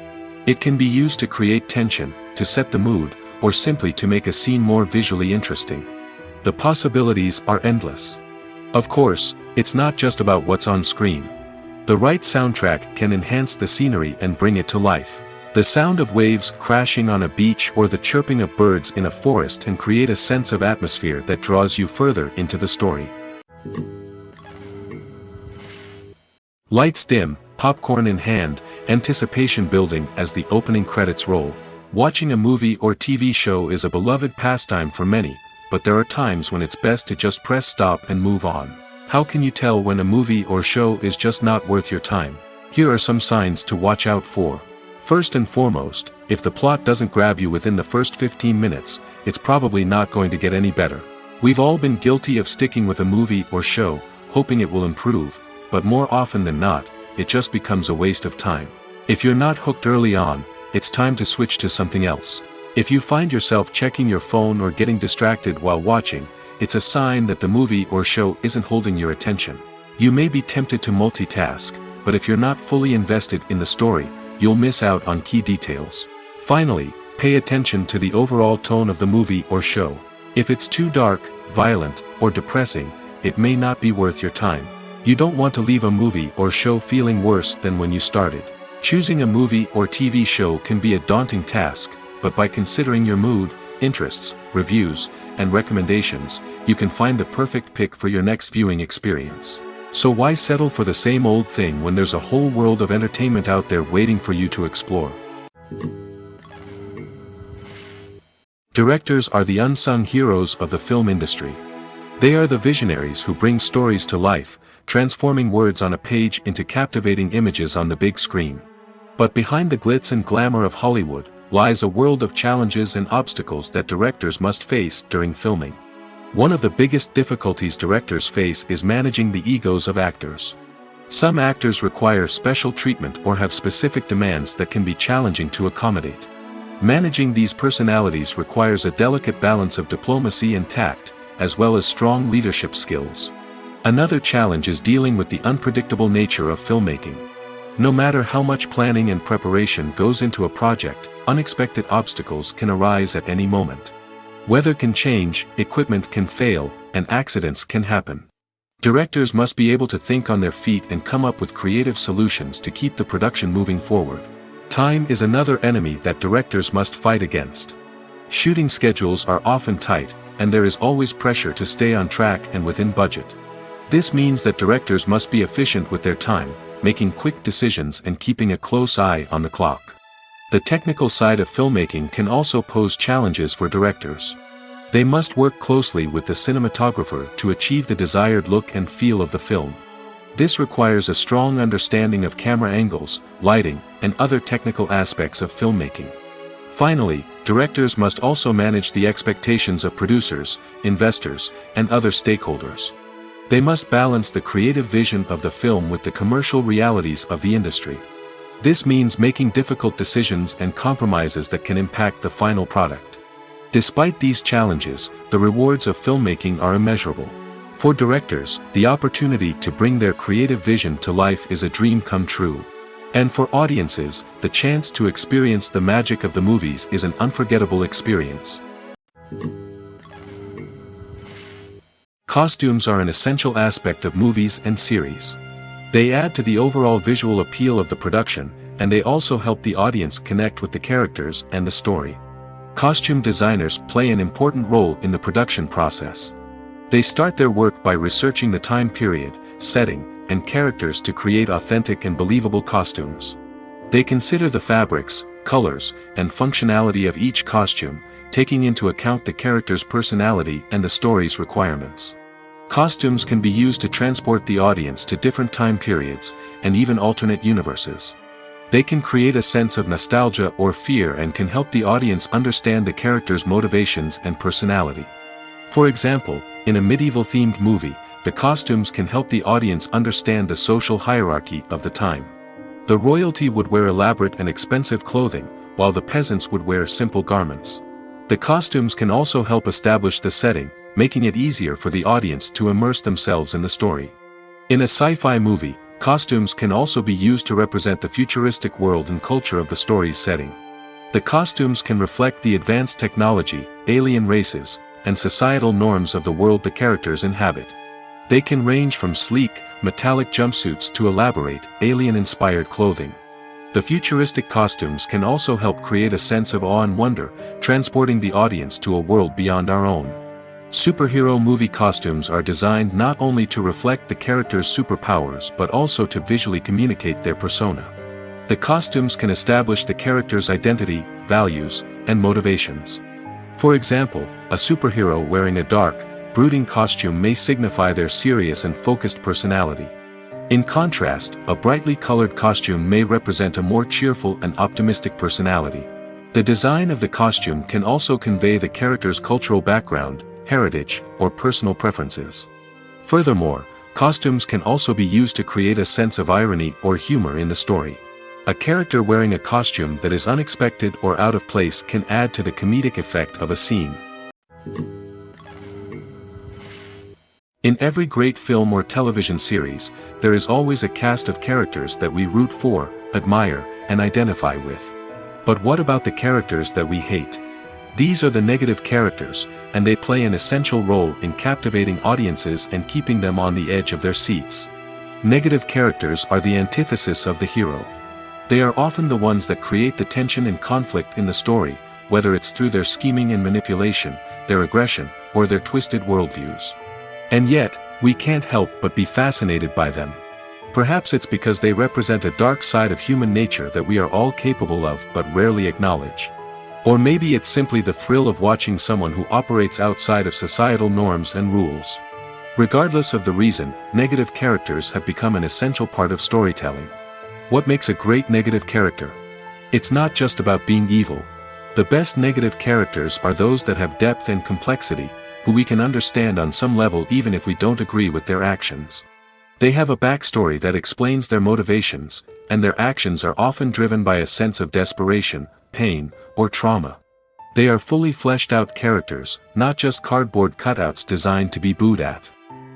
It can be used to create tension, to set the mood, or simply to make a scene more visually interesting. The possibilities are endless. Of course, it's not just about what's on screen. The right soundtrack can enhance the scenery and bring it to life. The sound of waves crashing on a beach or the chirping of birds in a forest can create a sense of atmosphere that draws you further into the story. Lights dim, popcorn in hand, anticipation building as the opening credits roll. Watching a movie or TV show is a beloved pastime for many, but there are times when it's best to just press stop and move on. How can you tell when a movie or show is just not worth your time? Here are some signs to watch out for. First and foremost, if the plot doesn't grab you within the first 15 minutes, it's probably not going to get any better. We've all been guilty of sticking with a movie or show, hoping it will improve, but more often than not, it just becomes a waste of time. If you're not hooked early on, it's time to switch to something else. If you find yourself checking your phone or getting distracted while watching, it's a sign that the movie or show isn't holding your attention. You may be tempted to multitask, but if you're not fully invested in the story, you'll miss out on key details. Finally, pay attention to the overall tone of the movie or show. If it's too dark, violent, or depressing, it may not be worth your time. You don't want to leave a movie or show feeling worse than when you started. Choosing a movie or TV show can be a daunting task, but by considering your mood, interests, reviews, and recommendations, you can find the perfect pick for your next viewing experience. So why settle for the same old thing when there's a whole world of entertainment out there waiting for you to explore? Directors are the unsung heroes of the film industry. They are the visionaries who bring stories to life, transforming words on a page into captivating images on the big screen. But behind the glitz and glamour of Hollywood lies a world of challenges and obstacles that directors must face during filming. One of the biggest difficulties directors face is managing the egos of actors. Some actors require special treatment or have specific demands that can be challenging to accommodate. Managing these personalities requires a delicate balance of diplomacy and tact, as well as strong leadership skills. Another challenge is dealing with the unpredictable nature of filmmaking. No matter how much planning and preparation goes into a project, unexpected obstacles can arise at any moment. Weather can change, equipment can fail, and accidents can happen. Directors must be able to think on their feet and come up with creative solutions to keep the production moving forward. Time is another enemy that directors must fight against. Shooting schedules are often tight, and there is always pressure to stay on track and within budget. This means that directors must be efficient with their time, making quick decisions and keeping a close eye on the clock. The technical side of filmmaking can also pose challenges for directors. They must work closely with the cinematographer to achieve the desired look and feel of the film. This requires a strong understanding of camera angles, lighting, and other technical aspects of filmmaking. Finally, directors must also manage the expectations of producers, investors, and other stakeholders. They must balance the creative vision of the film with the commercial realities of the industry. This means making difficult decisions and compromises that can impact the final product. Despite these challenges, the rewards of filmmaking are immeasurable. For directors, the opportunity to bring their creative vision to life is a dream come true. And for audiences, the chance to experience the magic of the movies is an unforgettable experience. Costumes are an essential aspect of movies and series. They add to the overall visual appeal of the production, and they also help the audience connect with the characters and the story. Costume designers play an important role in the production process. They start their work by researching the time period, setting, and characters to create authentic and believable costumes. They consider the fabrics, colors, and functionality of each costume, taking into account the character's personality and the story's requirements. Costumes can be used to transport the audience to different time periods, and even alternate universes. They can create a sense of nostalgia or fear and can help the audience understand the character's motivations and personality. For example, in a medieval-themed movie, the costumes can help the audience understand the social hierarchy of the time. The royalty would wear elaborate and expensive clothing, while the peasants would wear simple garments. The costumes can also help establish the setting, making it easier for the audience to immerse themselves in the story. In a sci-fi movie, costumes can also be used to represent the futuristic world and culture of the story's setting. The costumes can reflect the advanced technology, alien races, and societal norms of the world the characters inhabit. They can range from sleek, metallic jumpsuits to elaborate, alien-inspired clothing. The futuristic costumes can also help create a sense of awe and wonder, transporting the audience to a world beyond our own. Superhero movie costumes are designed not only to reflect the character's superpowers but also to visually communicate their persona. The costumes can establish the character's identity, values, and motivations. For example, a superhero wearing a dark, brooding costume may signify their serious and focused personality. In contrast, a brightly colored costume may represent a more cheerful and optimistic personality. The design of the costume can also convey the character's cultural background, heritage, or personal preferences. Furthermore, costumes can also be used to create a sense of irony or humor in the story. A character wearing a costume that is unexpected or out of place can add to the comedic effect of a scene. In every great film or television series, there is always a cast of characters that we root for, admire, and identify with. But what about the characters that we hate? These are the negative characters, and they play an essential role in captivating audiences and keeping them on the edge of their seats. Negative characters are the antithesis of the hero. They are often the ones that create the tension and conflict in the story, whether it's through their scheming and manipulation, their aggression, or their twisted worldviews. And yet, we can't help but be fascinated by them. Perhaps it's because they represent a dark side of human nature that we are all capable of but rarely acknowledge. Or maybe it's simply the thrill of watching someone who operates outside of societal norms and rules. Regardless of the reason, negative characters have become an essential part of storytelling. What makes a great negative character? It's not just about being evil. The best negative characters are those that have depth and complexity, who we can understand on some level even if we don't agree with their actions. They have a backstory that explains their motivations, and their actions are often driven by a sense of desperation, pain, or trauma. They are fully fleshed out characters, not just cardboard cutouts designed to be booed at.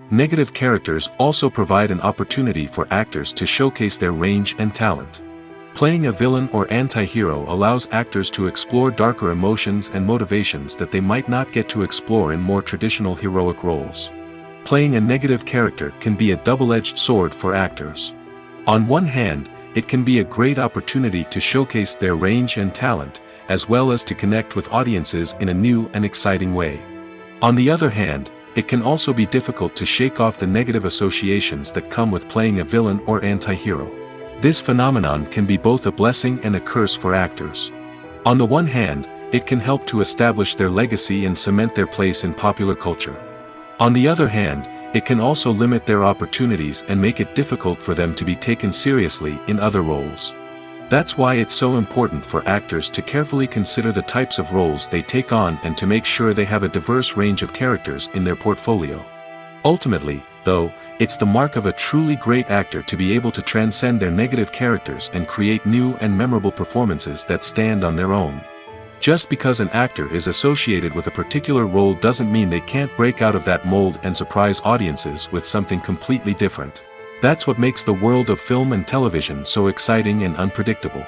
Negative characters also provide an opportunity for actors to showcase their range and talent. Playing a villain or anti-hero allows actors to explore darker emotions and motivations that they might not get to explore in more traditional heroic roles. Playing a negative character can be a double-edged sword for actors. On one hand, it can be a great opportunity to showcase their range and talent, as well as to connect with audiences in a new and exciting way. On the other hand, it can also be difficult to shake off the negative associations that come with playing a villain or anti-hero. This phenomenon can be both a blessing and a curse for actors. On the one hand, it can help to establish their legacy and cement their place in popular culture. On the other hand, it can also limit their opportunities and make it difficult for them to be taken seriously in other roles. That's why it's so important for actors to carefully consider the types of roles they take on and to make sure they have a diverse range of characters in their portfolio. Ultimately, though, it's the mark of a truly great actor to be able to transcend their negative characters and create new and memorable performances that stand on their own. Just because an actor is associated with a particular role doesn't mean they can't break out of that mold and surprise audiences with something completely different. That's what makes the world of film and television so exciting and unpredictable.